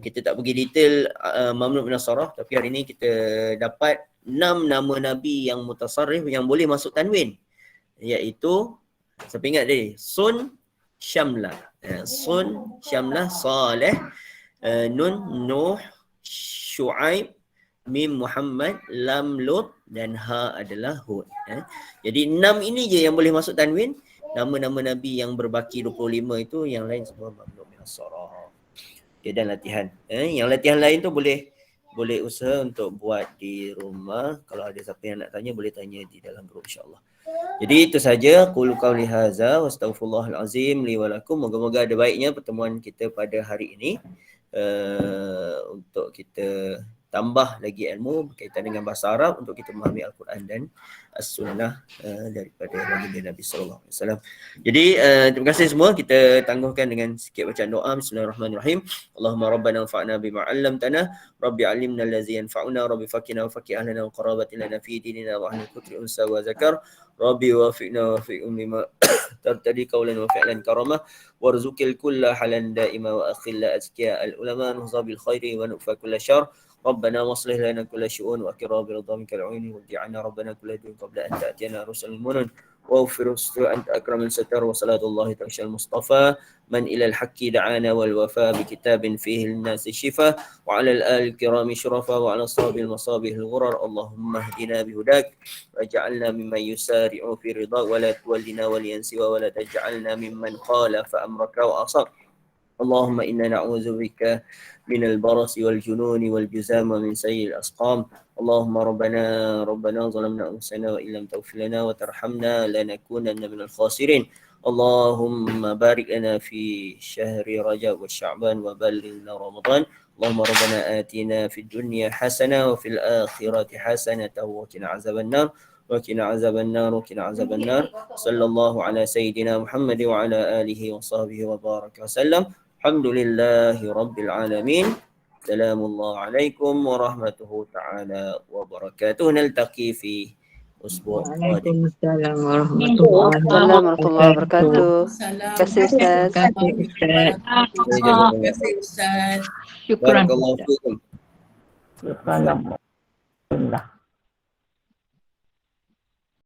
A: Kita tak pergi detail mamnu' minas saraf, tapi hari ini kita dapat 6 nama Nabi yang mutasarrif yang boleh masuk tanwin, iaitu siapa ingat tadi? Sun, Syamlah, Sun, Syamlah, Saleh, Nun, Nuh, Syuaib, Mim, Muhammad, Lam, Lut, dan Ha adalah Hud. Jadi 6 ini je yang boleh masuk tanwin. Nama-nama Nabi yang berbaki 25 itu, yang lain semua mamnu' minas saraf. Okay, dan latihan. Yang latihan lain tu boleh usaha untuk buat di rumah. Kalau ada siapa yang nak tanya, boleh tanya di dalam grup insya-Allah. Jadi itu saja. Qul qauli hadza wa astaghfirullahal azim li wa lakum. Moga-moga ada baiknya pertemuan kita pada hari ini untuk kita tambah lagi ilmu berkaitan dengan bahasa Arab untuk kita memahami Al-Quran dan As-Sunnah daripada baginda Nabi sallallahu alaihi wasallam. Jadi terima kasih semua. Kita tangguhkan dengan sikit bacaan doa. Bismillahirrahmanirrahim. Allahumma rabbana anfa'na bima 'allamtana, rabbi 'allimna allazi yanfa'una, rabbi fakina wa faqih ahlana wa qarabatina lana fi dinina wa ahli kutri unsa wa zakar, rabbi wafiqna wa fi'um bima tartadi qawlan wa fi'lan karamah, warzuqil kulla halan da'ima wa akhilla azkiya al-ulama nuhzabil khairi wa nu'fa kulla syarr. ربنا واصلح لنا كل شؤون واكرم برضا منك العين ودعنا ربنا كل دين قبل ان تاتينا رسل المنن واغفر الستر انت اكرم الستر وصلاه الله تغشى المصطفى من الى الحق دعانا والوفاء بكتاب فيه للناس الشفاء وعلى الال الكرام شرفا وعلى اصحاب المصابيح الغرر اللهم اهدنا بهداك واجعلنا ممن يسارع في رضاك ولا تولنا وليا سوى ولا تجعلنا ممن خالف امرك وعصاك اللهم إنا نعوذ بك من البرص والجنون والجزام ومن سيء الأسقام اللهم ربنا ظلمنا أنفسنا وإن لم تغفر لنا وترحمنا لنكونن من الخاسرين اللهم بارك لنا في شهر رجب والشعبان وبلغنا رمضان اللهم ربنا آتنا في الدنيا حسنة وفي الآخرة حسنة وقنا عذاب النار وقنا عذاب النار وقنا عذاب النار صلى الله على سيدنا محمد وعلى آله وصحبه وبارك وسلم الحمد لله رب العالمين سلام الله عليكم ورحمته تعالى وبركاته نلتقي في أسبوع قادم
C: Waalaikumsalam warahmatullahi
B: Assalamualaikum warahmatullahi wabarakatuh.
E: Salam.
B: Terima kasih Ustaz.
E: Terima kasih Ustaz.
C: Syukran.
A: Barakallahu fikum.
C: Syukran.